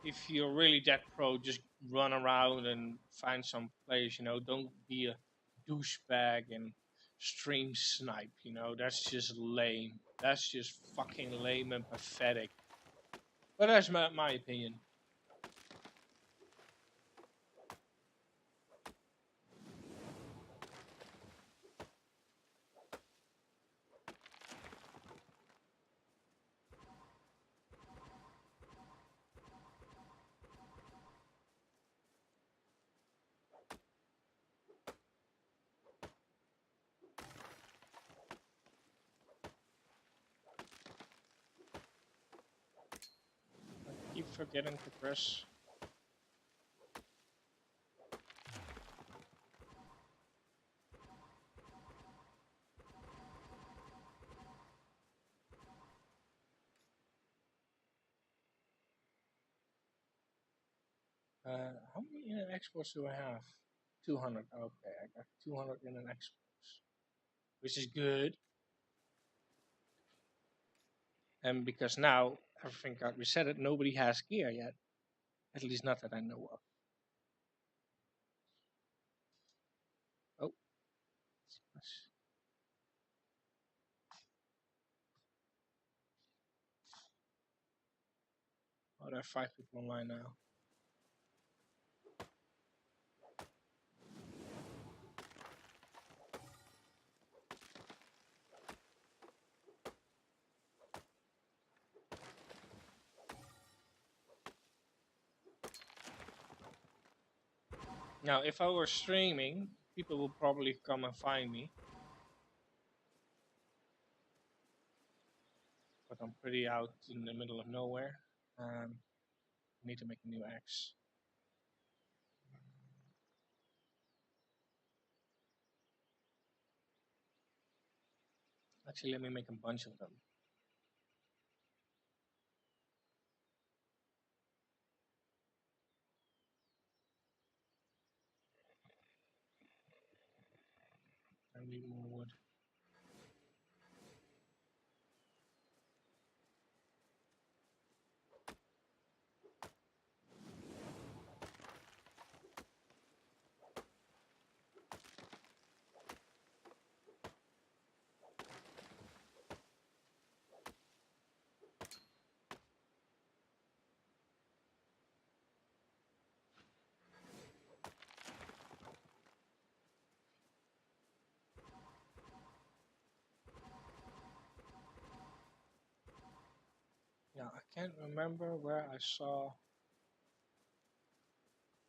if you're really that pro, just run around and find some place. Don't be a douchebag and stream snipe. That's just lame. That's just fucking lame and pathetic. But that's my opinion. I keep forgetting to press. How many in an exports do I have? 200. Okay, I got 200 in an exports, which is good. And because now everything got resetted, nobody has gear yet. At least not that I know of. Oh, oh, there are 5 people online now. Now, if I were streaming, people will probably come and find me. But I'm pretty out in the middle of nowhere. I need to make a new axe. Actually, let me make a bunch of them. I need more wood. Now I can't remember where I saw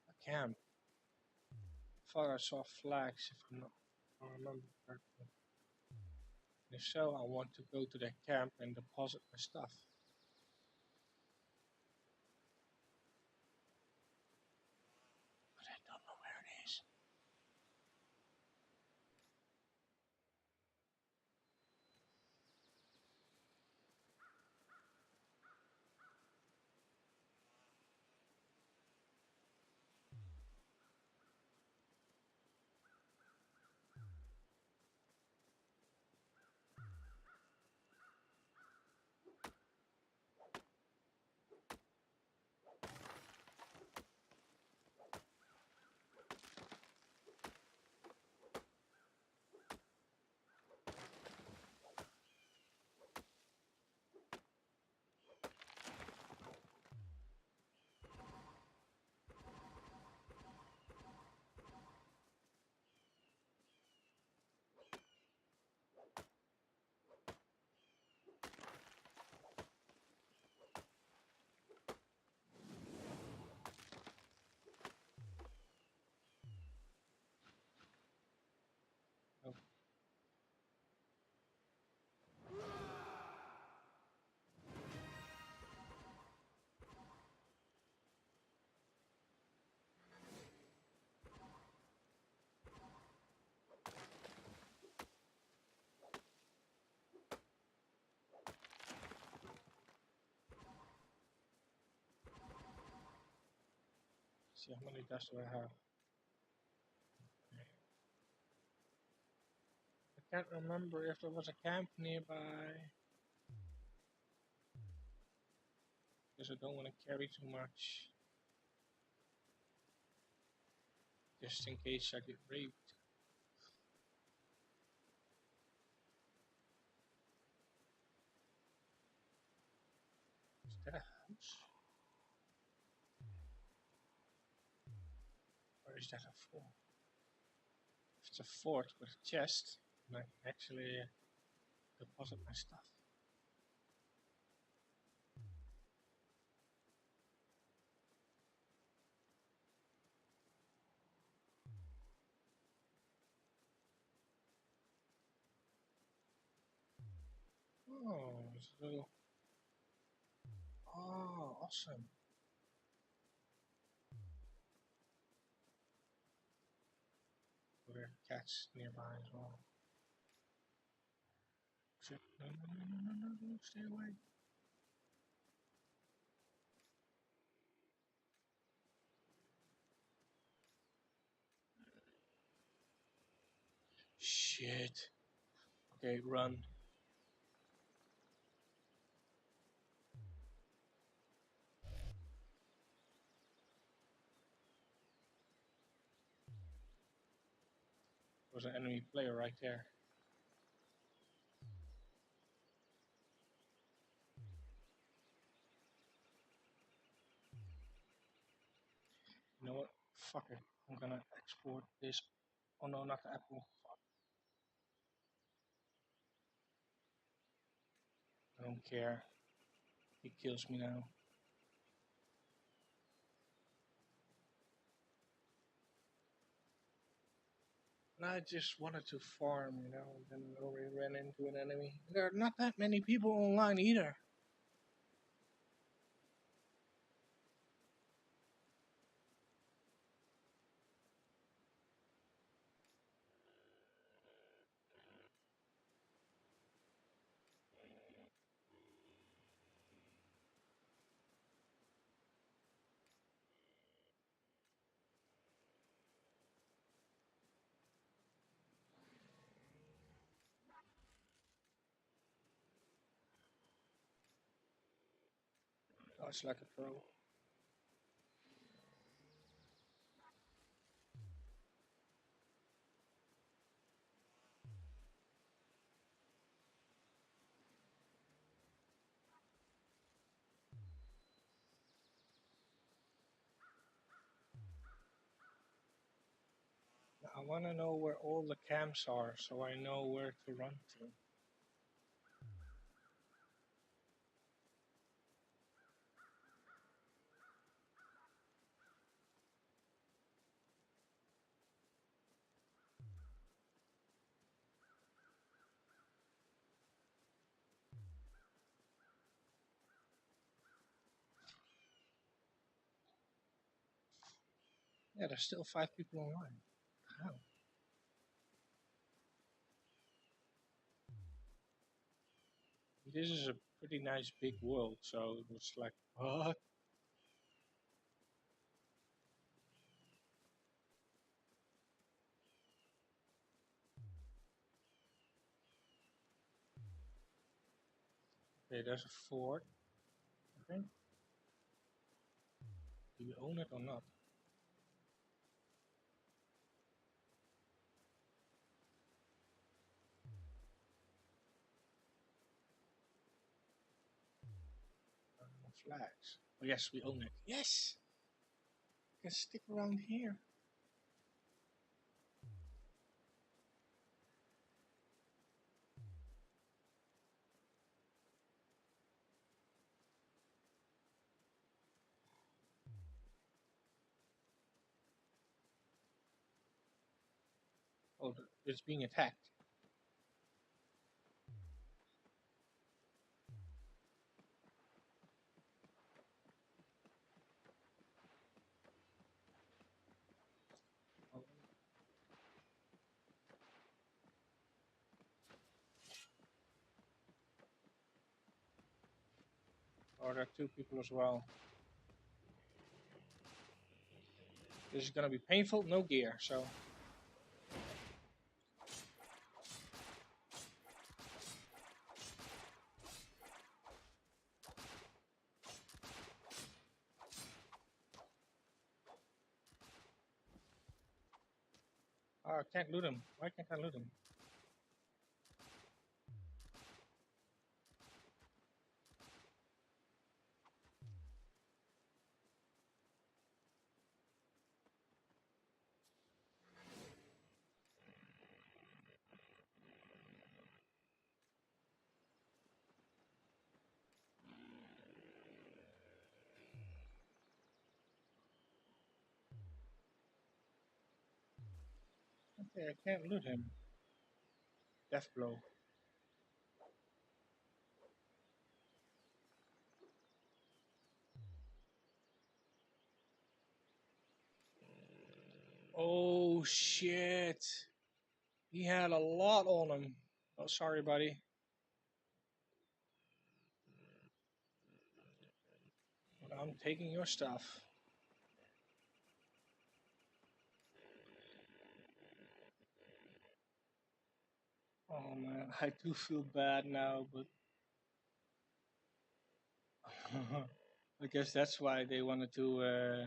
a camp. I thought I saw flags, if I'm not, if I remember correctly. And if so, I want to go to that camp and deposit my stuff. But I don't know where it is. Oh, see how many dust do I have? I can't remember if there was a camp nearby. Because I don't want to carry too much. Just in case I get raped. Is that a house? Or is that a fort? If it's a fort with a chest, then I can actually deposit my stuff. Oh, it's a little. Oh, awesome. Oh, there are cats nearby as well. Shit. No, no, no, no, no, no, no, stay away. Shit. Okay, run. There's an enemy player right there. You know what? Fuck it. I'm gonna export this. Oh no, not the apple. Fuck. I don't care. He kills me now. And I just wanted to farm, you know, and then I already ran into an enemy. There are not that many people online either. Oh, it's like a pro. I want to know where all the camps are so I know where to run to. Yeah, there's still 5 people online. How? This is a pretty nice big world, so it was like, what? Okay, there's a fort. Okay, do you own it or not? Flags. Oh, yes, we own it. Yes! We can stick around here. Oh, it's being attacked. Oh, oh, there are 2 people as well. This is gonna be painful. No gear, so. Oh, I can't loot him. Why can't I loot him? Okay, I can't loot him. Death blow. Oh shit! He had a lot on him. Oh, sorry, buddy. But I'm taking your stuff. Oh man, I do feel bad now, but I guess that's why they wanted to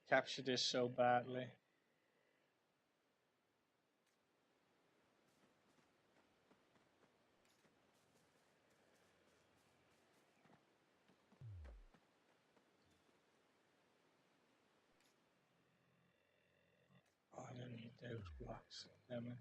capture this so badly. Oh, I don't need those blocks. Damn it.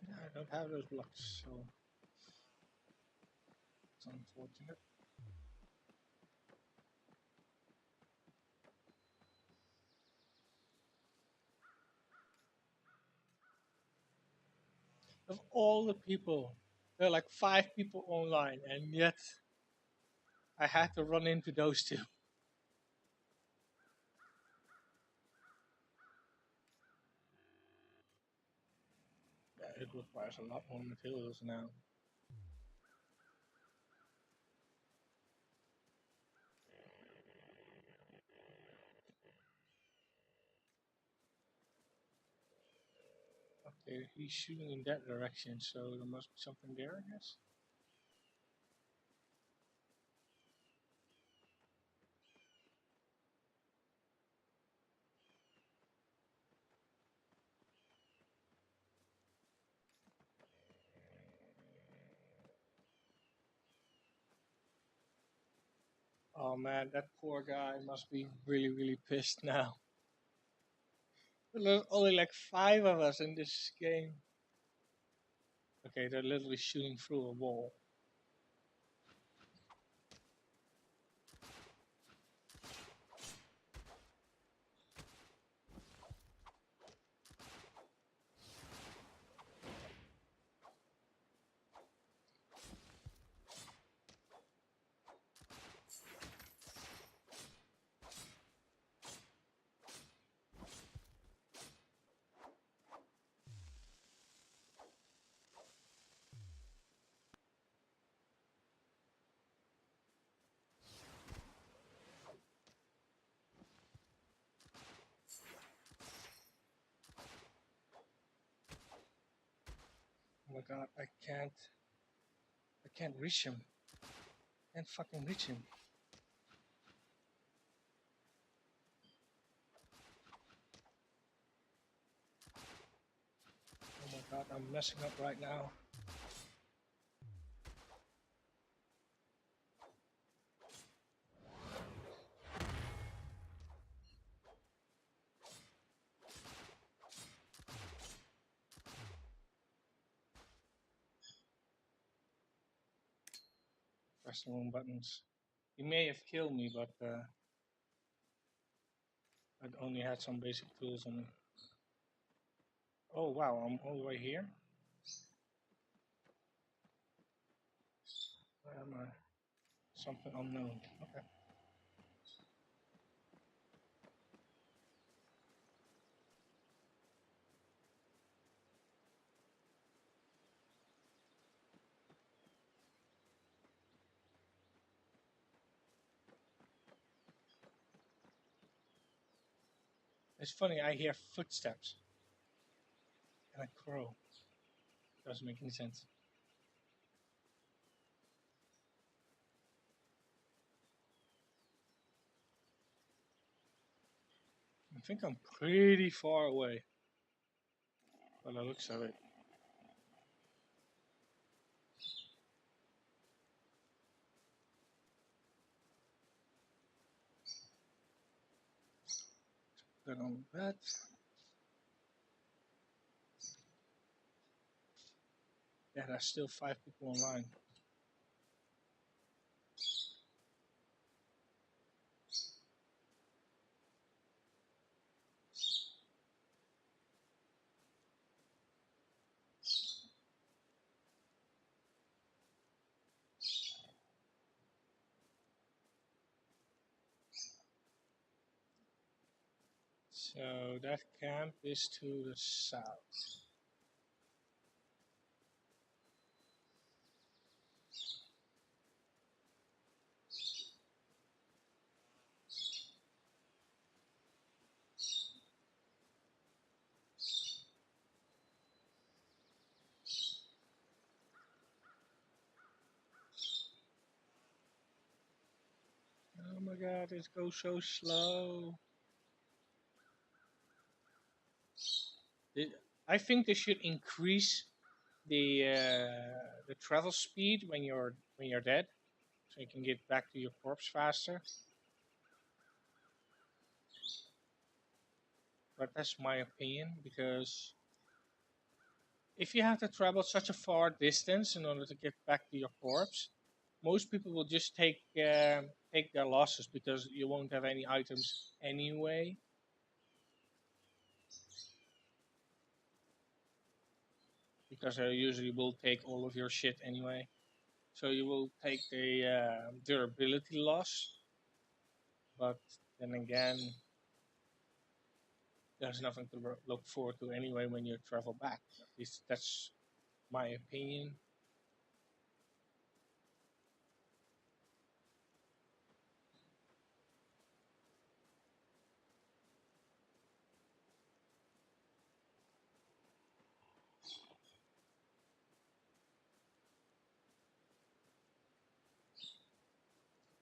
Yeah, I don't have those blocks, so it's unfortunate. Of all the people, there are like 5 people online, and yet I had to run into those 2. Yeah, it requires a lot more materials now. Okay, he's shooting in that direction, so there must be something there, I guess. Oh man, that poor guy must be really, really pissed now. There's only like 5 of us in this game. Okay, they're literally shooting through a wall. my god, I can't reach him. Can't fucking reach him. Oh my god, I'm messing up right now. Press the wrong buttons. He may have killed me, but I only had some basic tools on me. Oh wow, I'm all the way here. Where am I? Something unknown. Okay. It's funny, I hear footsteps and a crow. Doesn't make any sense. I think I'm pretty far away by the looks of it. Put on that. Yeah, there's still 5 people online. So that camp is to the south. Oh my god, it goes so slow. I think they should increase the travel speed when you're dead, so you can get back to your corpse faster. But that's my opinion, because if you have to travel such a far distance in order to get back to your corpse, most people will just take their losses because you won't have any items anyway. Because they usually will take all of your shit anyway. So you will take the durability loss, but then again, there's nothing to look forward to anyway when you travel back. At least that's my opinion.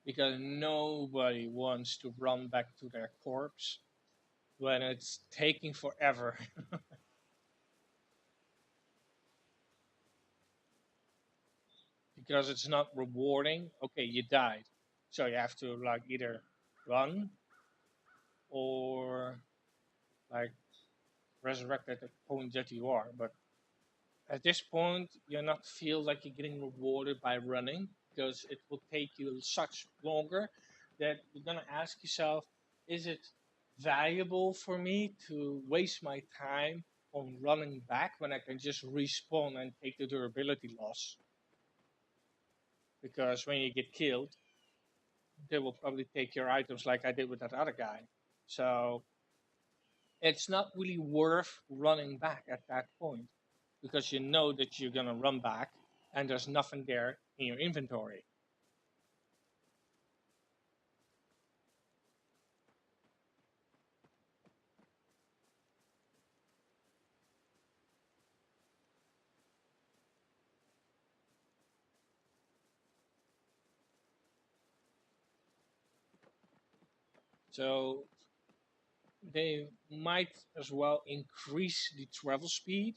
Because nobody wants to run back to their corpse when it's taking forever. Because it's not rewarding. Okay, you died, so you have to like either run or like resurrect at the point that you are. But at this point, you're not feel like you're getting rewarded by running, because it will take you such longer that you're gonna ask yourself, is it valuable for me to waste my time on running back when I can just respawn and take the durability loss? Because when you get killed, they will probably take your items like I did with that other guy. So it's not really worth running back at that point, because you know that you're gonna run back and there's nothing there in your inventory. So they might as well increase the travel speed.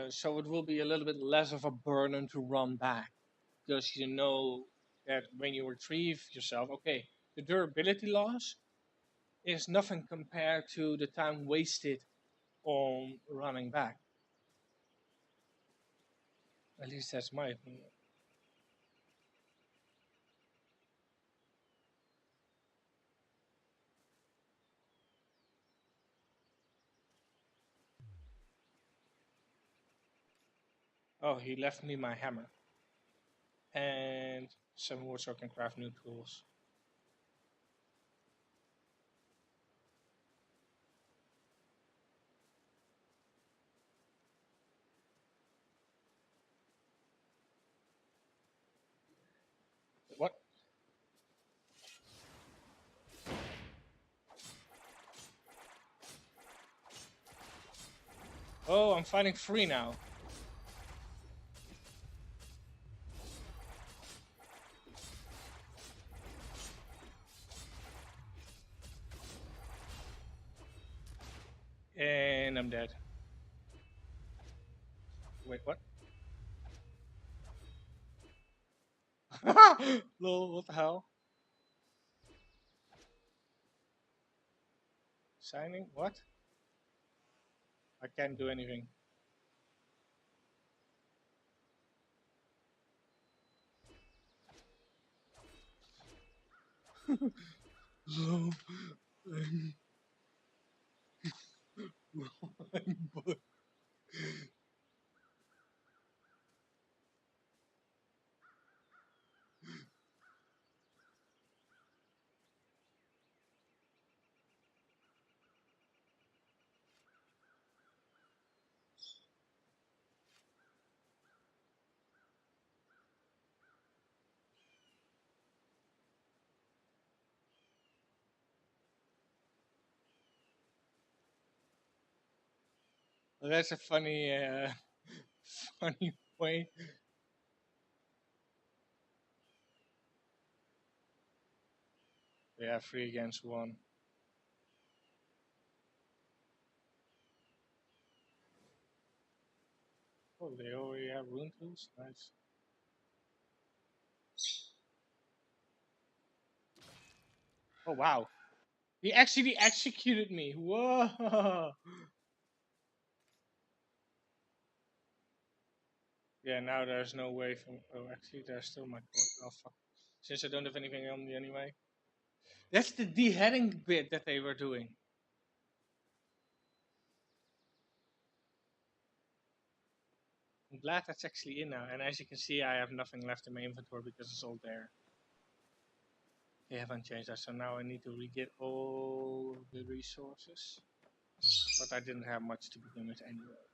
So it will be a little bit less of a burden to run back because you know that when you retrieve yourself, okay, the durability loss is nothing compared to the time wasted on running back. At least that's my opinion. Oh, he left me my hammer and some wood so I can craft new tools. What? Oh, I'm fighting free now. And I'm dead. Wait, what? Lol, what the hell? Signing? What? I can't do anything. No, I'm wrong. Well, that's a funny, funny way. Yeah, 3 against 1. Oh, they already have rune tools? Nice. Oh, wow. He actually executed me. Whoa. Yeah, now there's no way from. Oh, actually, there's still my cord. Oh, fuck. Since I don't have anything on me anyway. That's the deheading bit that they were doing. I'm glad that's actually in now. And as you can see, I have nothing left in my inventory because it's all there. They haven't changed that, so now I need to re-get all the resources. But I didn't have much to begin with anyway.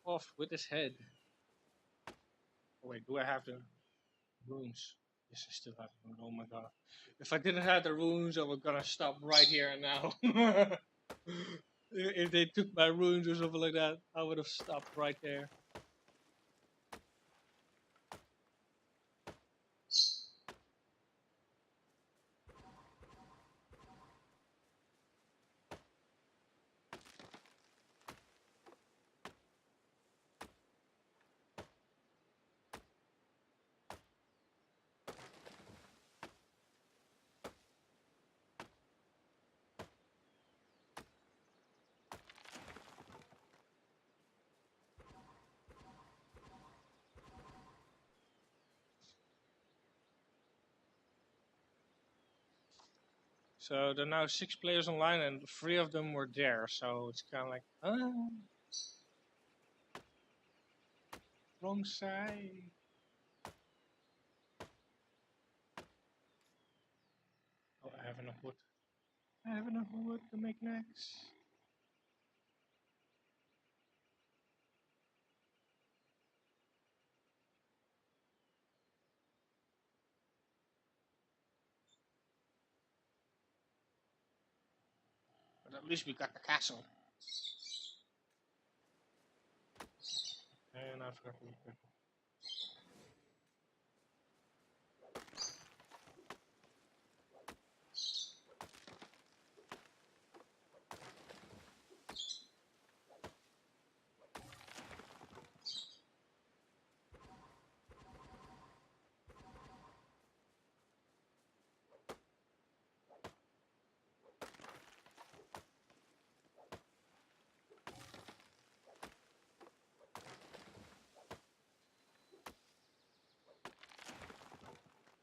Off with his head. Oh wait, do I have the runes? Yes, I still have them. Oh my god. If I didn't have the runes, I was gonna stop right here and now. If they took my runes or something like that, I would have stopped right there. So there are now 6 players online and 3 of them were there. So it's kind of like, wrong side. Oh, I have enough wood. I have enough wood to make next. at least we got the castle. And I forgot to equip.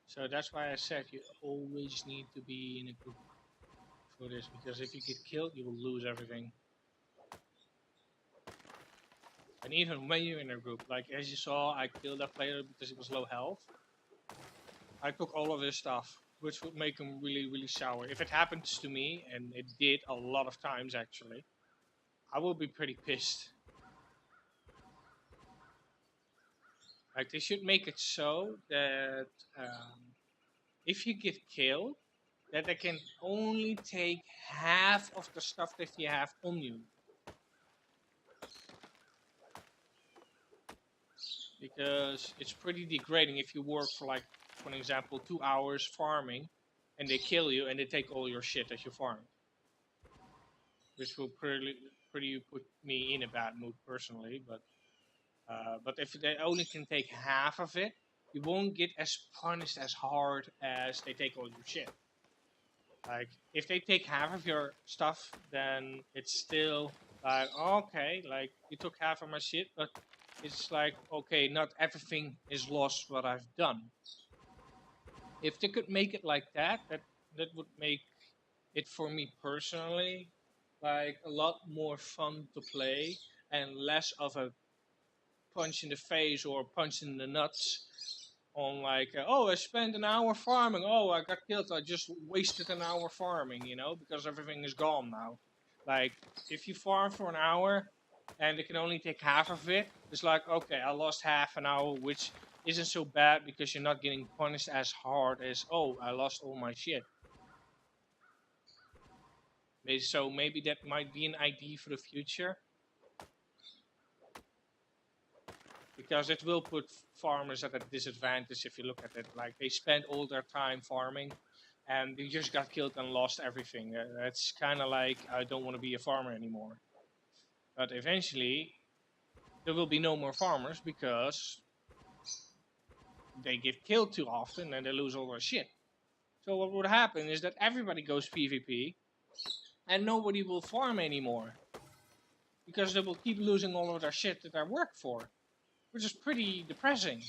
So that's why I said you always need to be in a group for this, because if you get killed, you will lose everything. And even when you're in a group, like as you saw, I killed that player because he was low health. I took all of his stuff, which would make him really, really sour. If it happens to me, and it did a lot of times actually, I will be pretty pissed. Like they should make it so that if you get killed, that they can only take half of the stuff that you have on you. Because it's pretty degrading if you work for, like, for an example, 2 hours farming, and they kill you and they take all your shit that you farmed. Which will pretty put me in a bad mood personally, but if they only can take half of it, you won't get as punished as hard as they take all your shit. Like, if they take half of your stuff, then it's still like, okay, like, you took half of my shit, but it's like, okay, not everything is lost what I've done. If they could make it like that, that would make it, for me personally, like a lot more fun to play and less of a punch in the face or punch in the nuts on, like, oh, I spent an hour farming, oh, I got killed, I just wasted an hour farming, because everything is gone now. Like, if you farm for an hour and they can only take half of it, it's like, okay, I lost half an hour, which isn't so bad because you're not getting punished as hard as, oh, I lost all my shit. So maybe that might be an idea for the future, because it will put farmers at a disadvantage if you look at it. Like, they spend all their time farming and they just got killed and lost everything. That's kind of like, I don't want to be a farmer anymore. But eventually there will be no more farmers because they get killed too often and they lose all their shit. So what would happen is that everybody goes PvP and nobody will farm anymore, because they will keep losing all of their shit that they work for, which is pretty depressing.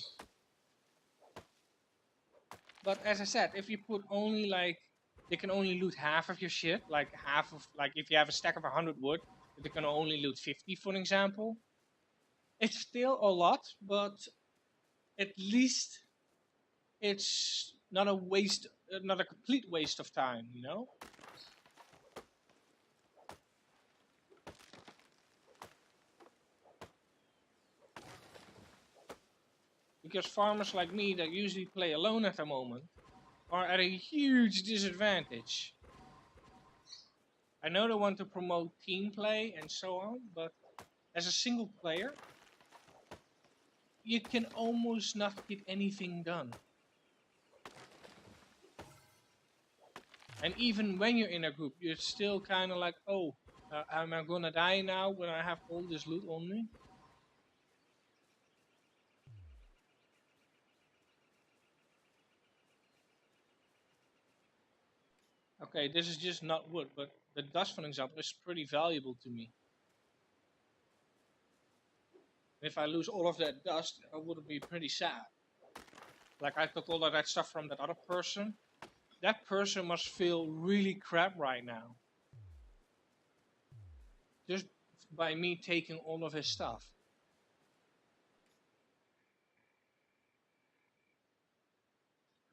But as I said, if you put only, like, they can only loot half of your shit, like half of, like, if you have a stack of 100 wood, they can only loot 50, for an example. It's still a lot, but at least it's not a waste, not a complete waste of time. Because farmers like me that usually play alone at the moment are at a huge disadvantage. I know they want to promote team play and so on, but as a single player, you can almost not get anything done. And even when you're in a group, you're still kind of like, oh, am I gonna die now when I have all this loot on me? Okay, this is just not wood, but the dust, for example, is pretty valuable to me. If I lose all of that dust, I would be pretty sad. Like, I took all of that stuff from that other person. That person must feel really crap right now. Just by me taking all of his stuff.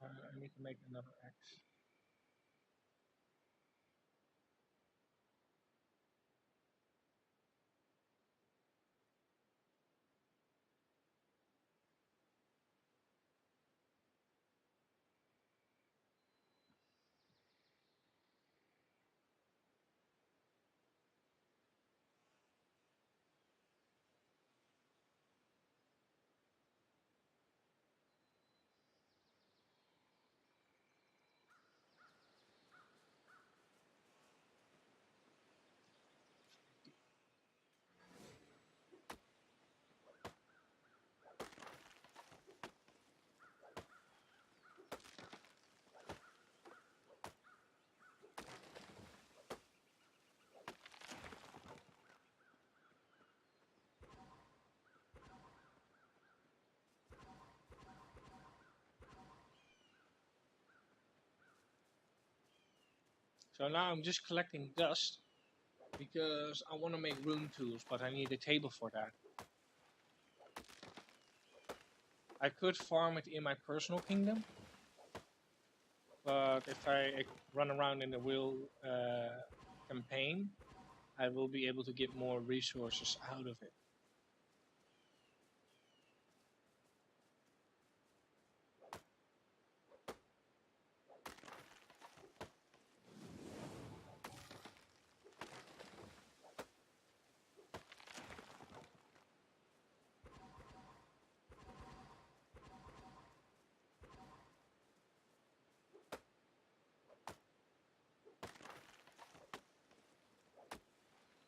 I need to make another axe. So now I'm just collecting dust because I want to make rune tools, but I need a table for that. I could farm it in my personal kingdom, but if I run around in the real campaign, I will be able to get more resources out of it.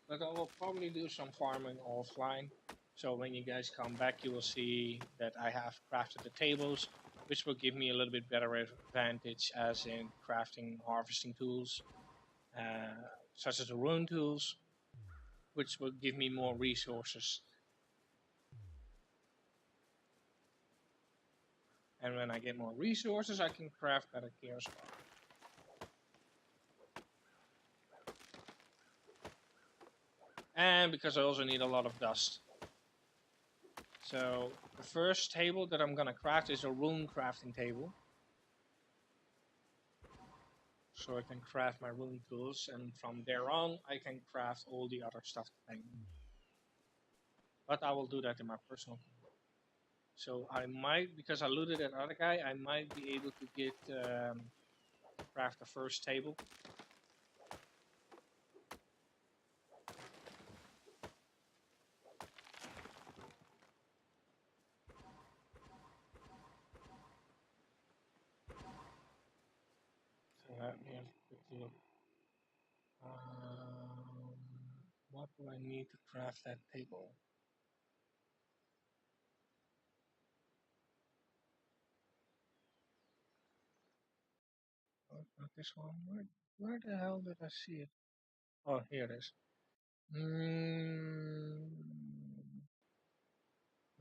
But I will probably do some farming offline. So when you guys come back, you will see that I have crafted the tables, which will give me a little bit better advantage as in crafting harvesting tools, such as the rune tools, which will give me more resources. And when I get more resources, I can craft better gear as well. And because I also need a lot of dust. So the first table that I'm gonna craft is a rune crafting table. So I can craft my rune tools, and from there on I can craft all the other stuff that I need. But I will do that in my personal kingdom. So I might, because I looted that other guy, I might be able to get craft the first table. So let me have a quick look. What do I need to craft that table? Oh, not this one. Where the hell did I see it? Oh, here it is.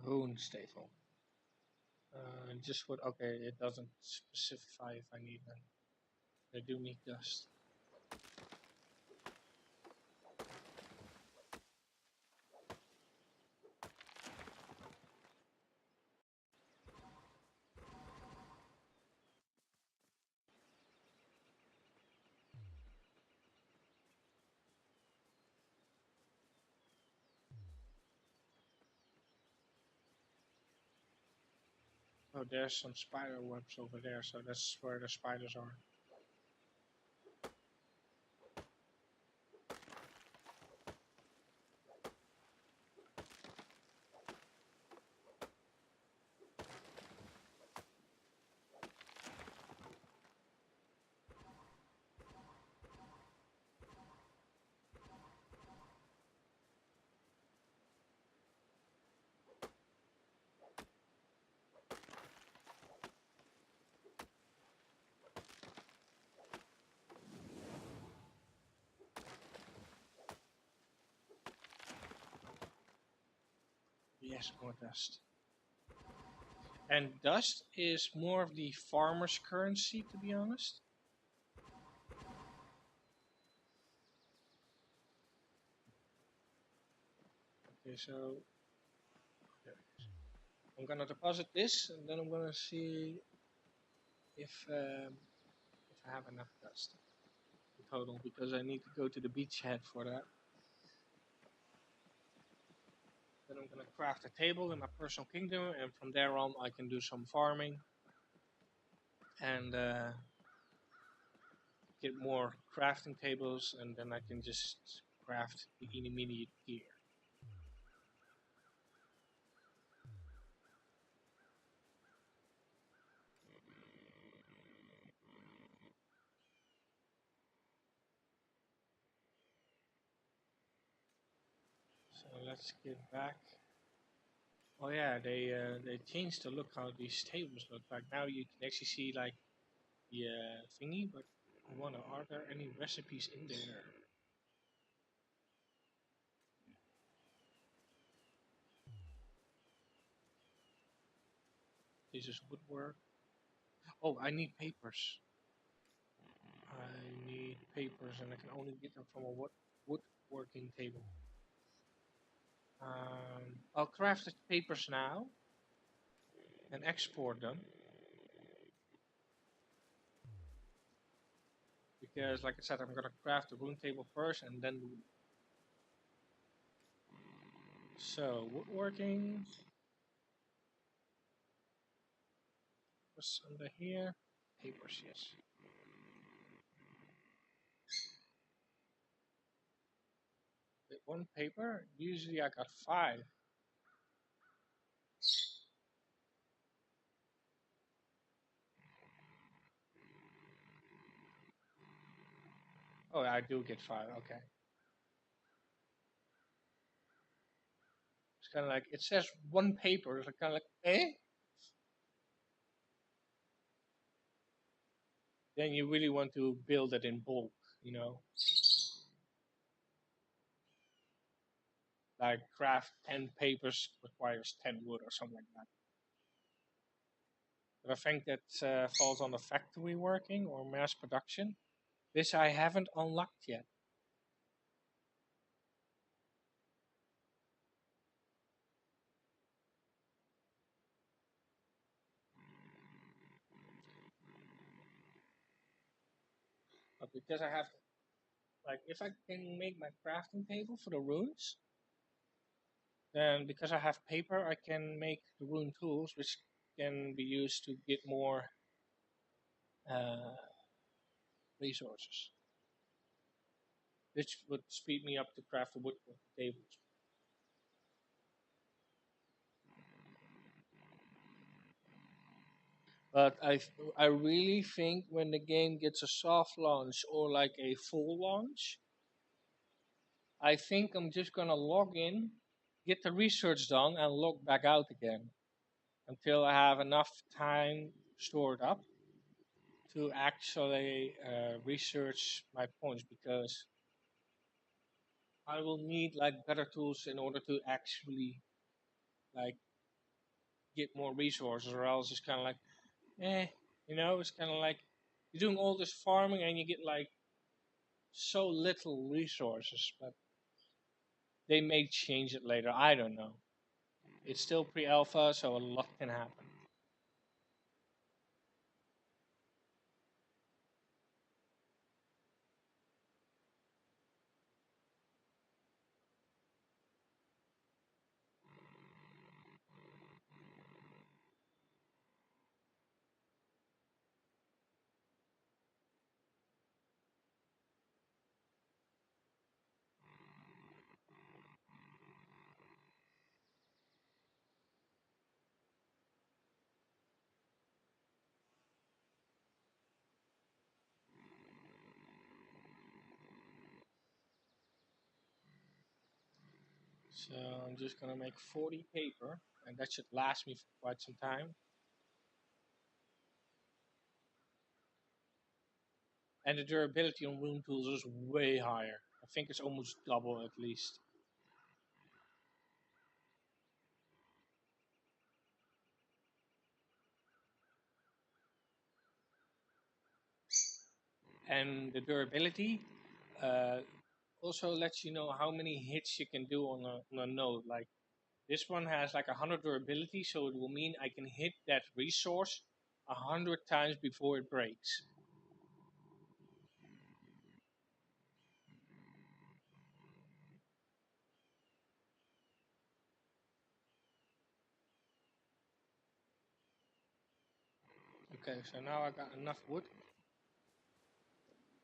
Rune staple. Just what? Okay, it doesn't specify if I need them. I do need dust. Oh, there's some spider webs over there, so that's where the spiders are. Yes, more dust. And dust is more of the farmer's currency, to be honest. Okay, so I'm gonna deposit this, and then I'm gonna see if I have enough dust in total, because I need to go to the beachhead for that. Then I'm gonna craft a table in my personal kingdom, and from there on I can do some farming and get more crafting tables, and then I can just craft the immediate gear. So let's get back. Oh yeah, they changed the look how these tables look like. Now you can actually see like the thingy, but I wonder, are there any recipes in there? This is woodwork. Oh, I need papers. I need need papers, and I can only get them from a woodworking table. I'll craft the papers now and export them because, like I said, I'm gonna craft the rune table first and then do. So woodworking was under here. Papers, yes. With one paper, usually I got 5. Oh, I do get 5. Okay. It's kind of like it says one paper. It's kind of like eh. Then you really want to build it in bulk, you know, like craft 10 papers requires 10 wood or something like that. But I think that falls on the factory working or mass production. This I haven't unlocked yet. But because I have, like, if I can make my crafting table for the runes, then because I have paper, I can make the rune tools, which can be used to get more uh, resources, which would speed me up to craft the woodworking tables. But I really think when the game gets a soft launch or like a full launch, I think I'm just gonna log in, get the research done, and log back out again until I have enough time stored up to actually research my points because I will need like better tools in order to actually like get more resources, or else it's kind of like eh, it's kind of like you're doing all this farming and you get like so little resources, but they may change it later. I don't know. It's still pre-alpha, so a lot can happen. So I'm just gonna make 40 paper, and that should last me for quite some time. And the durability on rune tools is way higher. I think it's almost double at least. And the durability uh, also lets you know how many hits you can do on a node. Like this one has like 100 durability, so it will mean I can hit that resource 100 times before it breaks. Okay, so now I got enough wood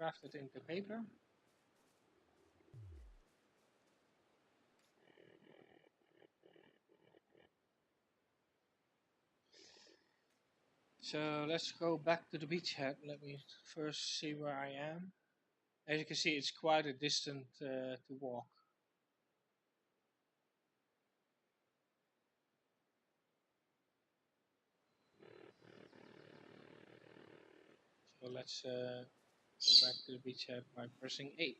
crafted into paper. So let's go back to the beachhead. Let me first see where I am. As you can see, it's quite a distance to walk. So let's go back to the beachhead by pressing A.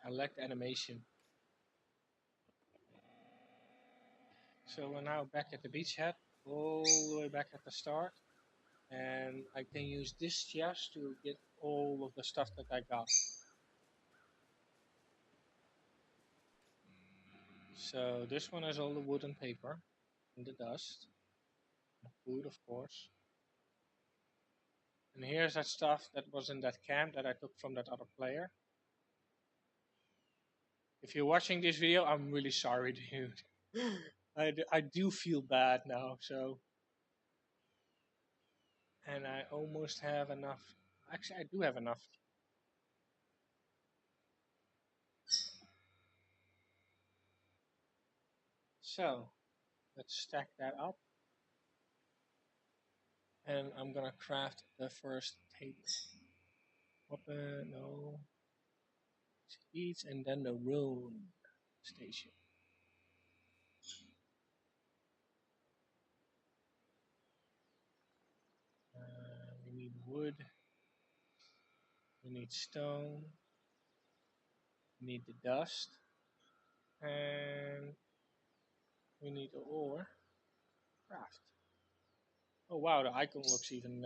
I like the animation. So we're now back at the beachhead, all the way back at the start. And I can use this chest to get all of the stuff that I got. So this one has all the wood and paper and the dust, and food of course. And here's that stuff that was in that camp that I took from that other player. If you're watching this video, I'm really sorry, dude. I do feel bad now, so. And I almost have enough. Actually, I do have enough. So, let's stack that up. And I'm gonna craft the first table. Weapon, no. Eats, and then the rune station. We need wood. We need stone. We need the dust. And we need the ore. Craft. Oh wow, the icon looks even.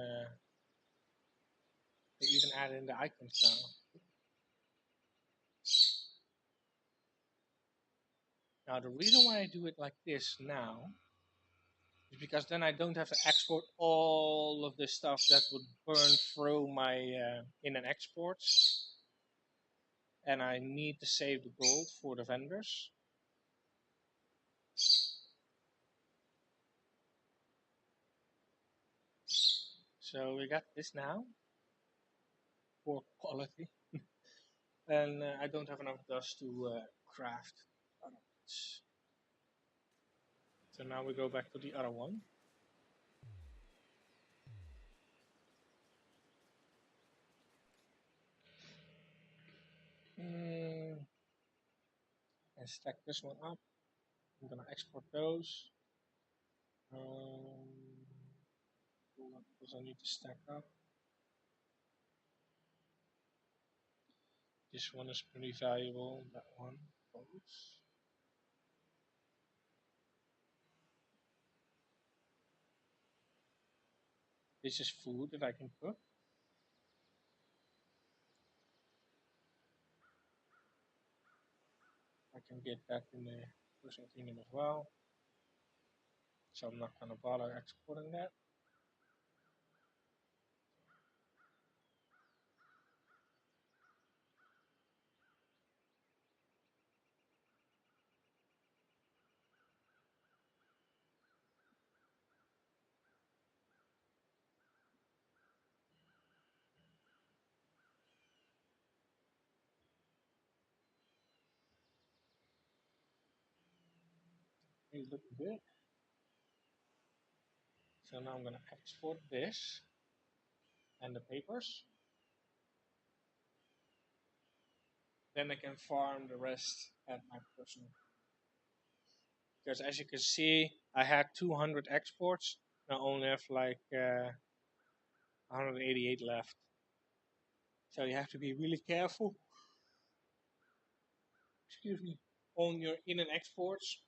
They even added in the icons now. Now the reason why I do it like this now is because then I don't have to export all of this stuff that would burn through my in and exports, and I need to save the gold for the vendors. So we got this now for quality, and I don't have enough dust to craft other ones. So now we go back to the other one. And stack this one up. I'm gonna export those. Because I need to stack up. This one is pretty valuable. That one goes. This is food that I can cook. I can get that in the personal kingdom as well. So I'm not gonna bother exporting that. It's looking good. So now I'm gonna export this and the papers. Then I can farm the rest at my personal. Because as you can see, I had 200 exports. I only have like 188 left. So you have to be really careful. Excuse me. On your in and exports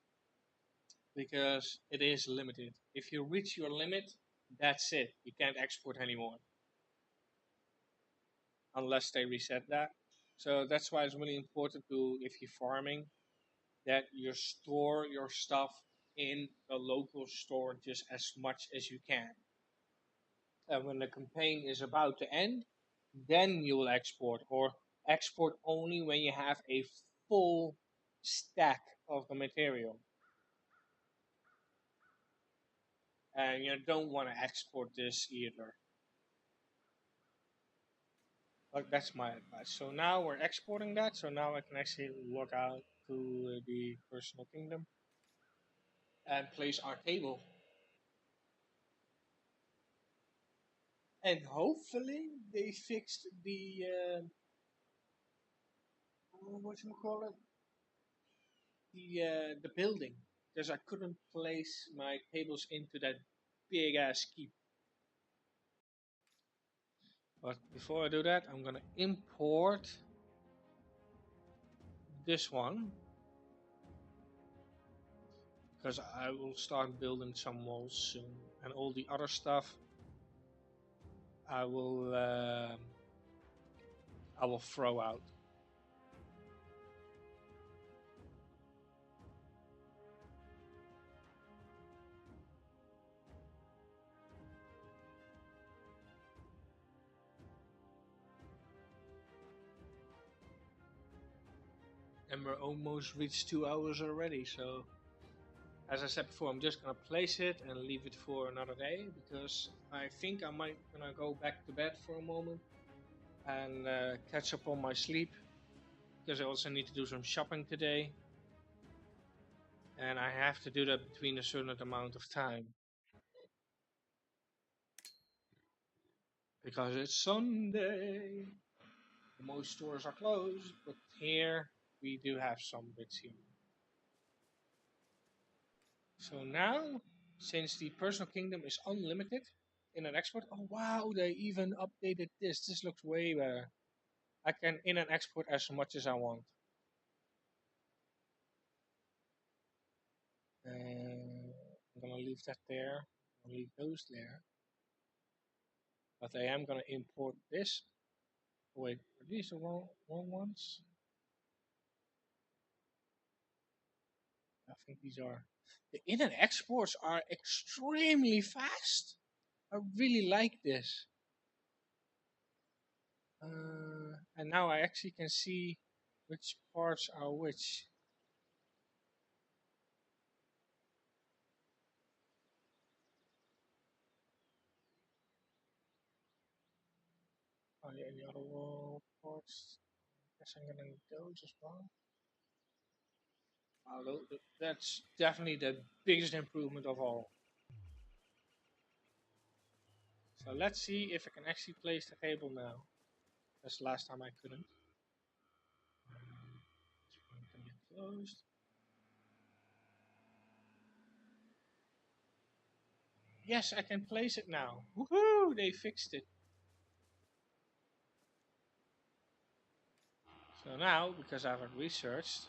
because it is limited. If you reach your limit, that's it. You can't export anymore unless they reset that. So that's why it's really important to, if you're farming, that you store your stuff in a local store just as much as you can. And when the campaign is about to end, then you will export, or export only when you have a full stack of the material. And you don't want to export this either. But that's my advice. So now we're exporting that, so now I can actually log out to the personal kingdom and place our table. And hopefully they fixed the what you call it, the building, because I couldn't place my tables into that big ass keep. But before I do that, I'm gonna import this one because I will start building some walls soon, and all the other stuff I will um I will throw out. And we're almost reached 2 hours already. So as I said before, I'm just gonna place it and leave it for another day because I think I might gonna go back to bed for a moment and catch up on my sleep because I also need to do some shopping today, and I have to do that between a certain amount of time because it's Sunday. Most stores are closed, but here we do have some bits here. So now, since the personal kingdom is unlimited in an export, oh wow, they even updated this. This looks way better. I can in and export as much as I want. I'm gonna leave that there. I'll leave those there. But I am gonna import this. Wait, are these the wrong ones? I think these are. The in and exports are extremely fast. I really like this. And now I actually can see which parts are which. Are there any other wall parts? Guess I'm gonna need those as well. That's definitely the biggest improvement of all. So let's see if I can actually place the cable now. That's the last time I couldn't. This one can get closed. Yes, I can place it now. Woohoo! They fixed it. So now, because I've researched,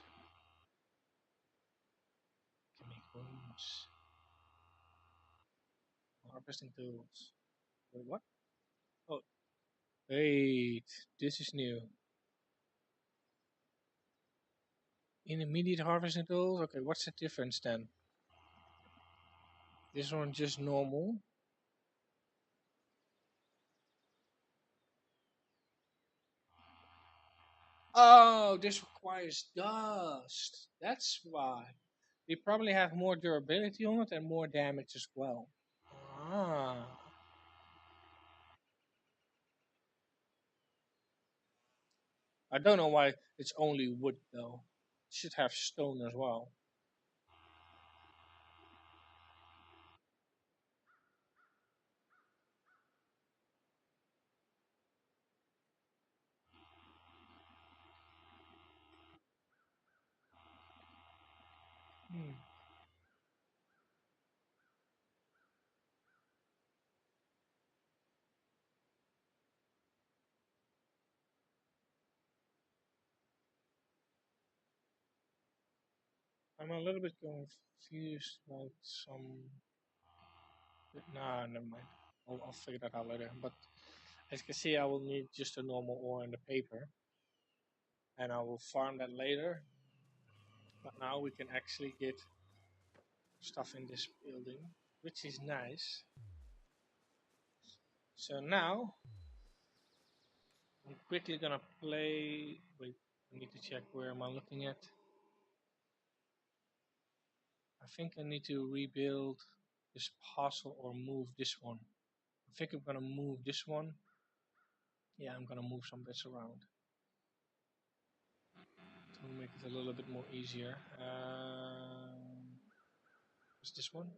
I can make rooms, harvesting tools. Wait, what? Oh, wait, this is new. Intermediate harvesting tools? Okay, what's the difference then? This one just normal. Oh, this requires dust. That's why. They probably have more durability on it and more damage as well. Ah. I don't know why it's only wood though. It should have stone as well. Hmm. I'm a little bit confused about some. Nah, never mind. I'll figure that out later. But as you can see, I will need just a normal ore and the paper, and I will farm that later. But now we can actually get stuff in this building, which is nice. So now I'm quickly gonna play. Wait, I need to check where am I looking at. I think I need to rebuild this parcel or move this one. I think I'm gonna move this one. Yeah, I'm gonna move some bits around to make it a little bit more easier. Is this one?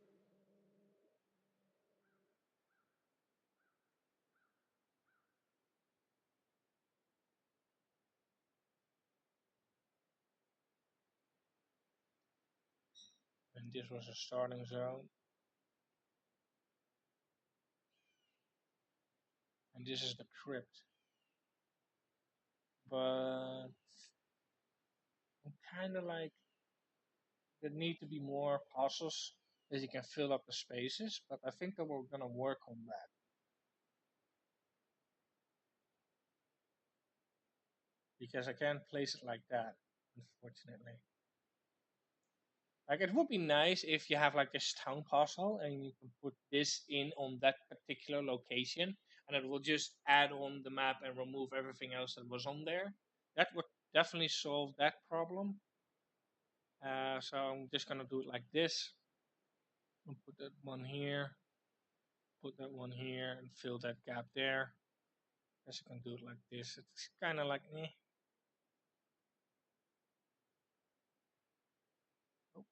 And this was a starting zone. And this is the crypt. But I'm kind of like there need to be more puzzles that you can fill up the spaces, but I think that we're gonna work on that because I can't place it like that, unfortunately. Like it would be nice if you have like this town puzzle and you can put this in on that particular location, and it will just add on the map and remove everything else that was on there. That would definitely solve that problem. So I'm just gonna do it like this. I'll put that one here, put that one here, and fill that gap there. Guess I can do it like this. It's kind of like eh. Oh,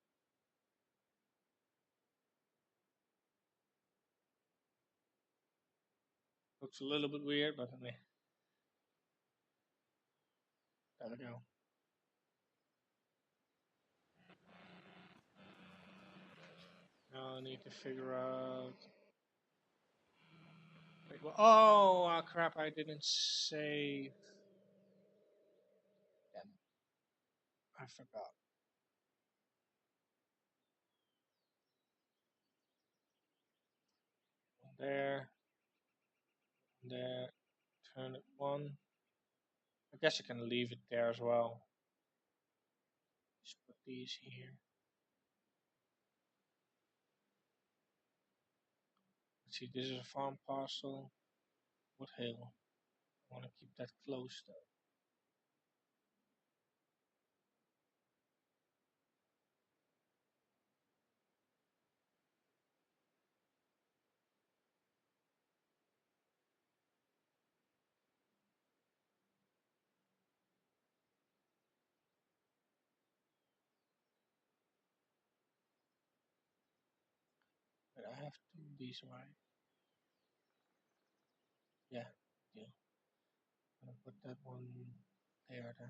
looks a little bit weird, but eh, there we go. Now I need to figure out. Wait, oh, crap! I didn't save them. I forgot. There, there. Turn it one. I guess you can leave it there as well. Just put these here. Let's see. This is a farm parcel. What hill? I want to keep that close though. But I have to do these right. Yeah, deal. I'm gonna put that one there then.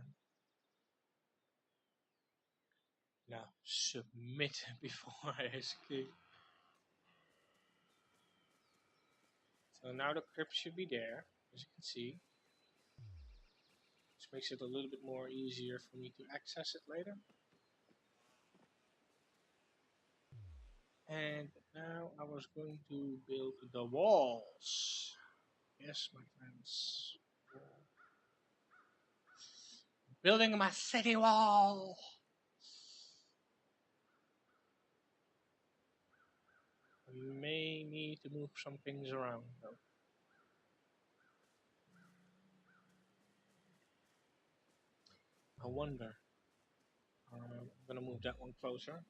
Now submit before I escape. So now the crypt should be there, as you can see. Which makes it a little bit more easier for me to access it later. And now I was going to build the walls. Yes, my friends. Building my city wall. I may need to move some things around though. I wonder. I'm gonna move that one closer.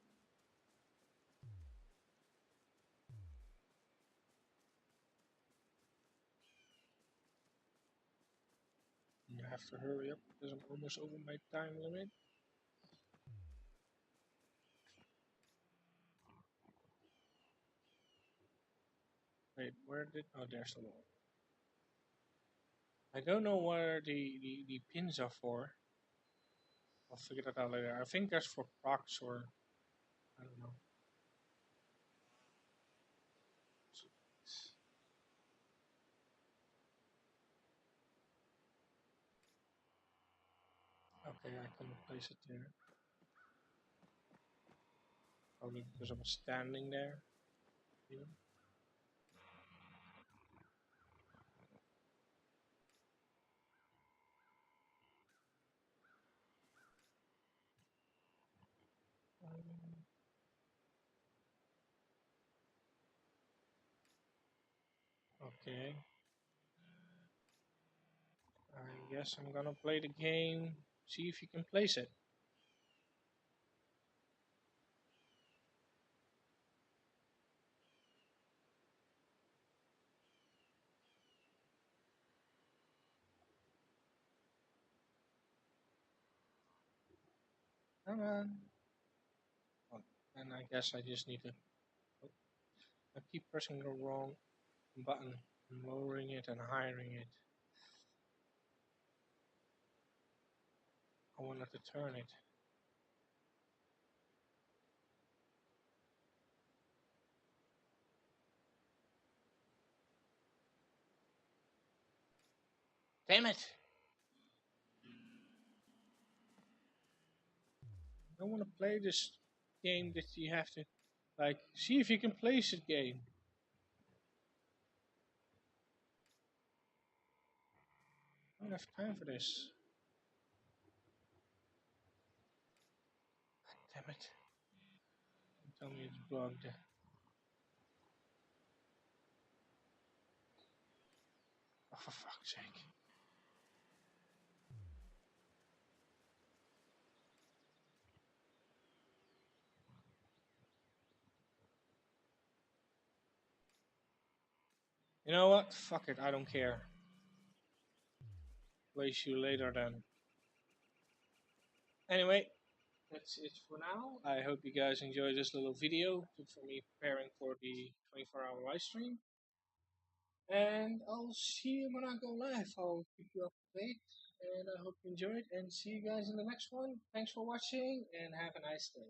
I have to hurry up because I'm almost over my time limit. Wait, where did... Oh, there's the wall. I don't know where the pins are for. I'll figure that out later. I think that's for procs or... I don't know. Okay, I can place it there. Probably because I'm standing there. Even. Okay. I guess I'm gonna play the game. See if you can place it. Come on. Oh, and I guess I just need to... Oh, I keep pressing the wrong button. I'm lowering it and hiring it. I wanted to turn it. Damn it! I don't want to play this game that you have to like see if you can place it game. I don't have time for this. Damn it. Don't tell me it's bugged. Oh, for fuck's sake. You know what? Fuck it, I don't care. Place you later then. Anyway, that's it for now. I hope you guys enjoyed this little video for me preparing for the 24-hour live stream. And I'll see you when I go live. I'll keep you up to date. And I hope you enjoyed. And see you guys in the next one. Thanks for watching and have a nice day.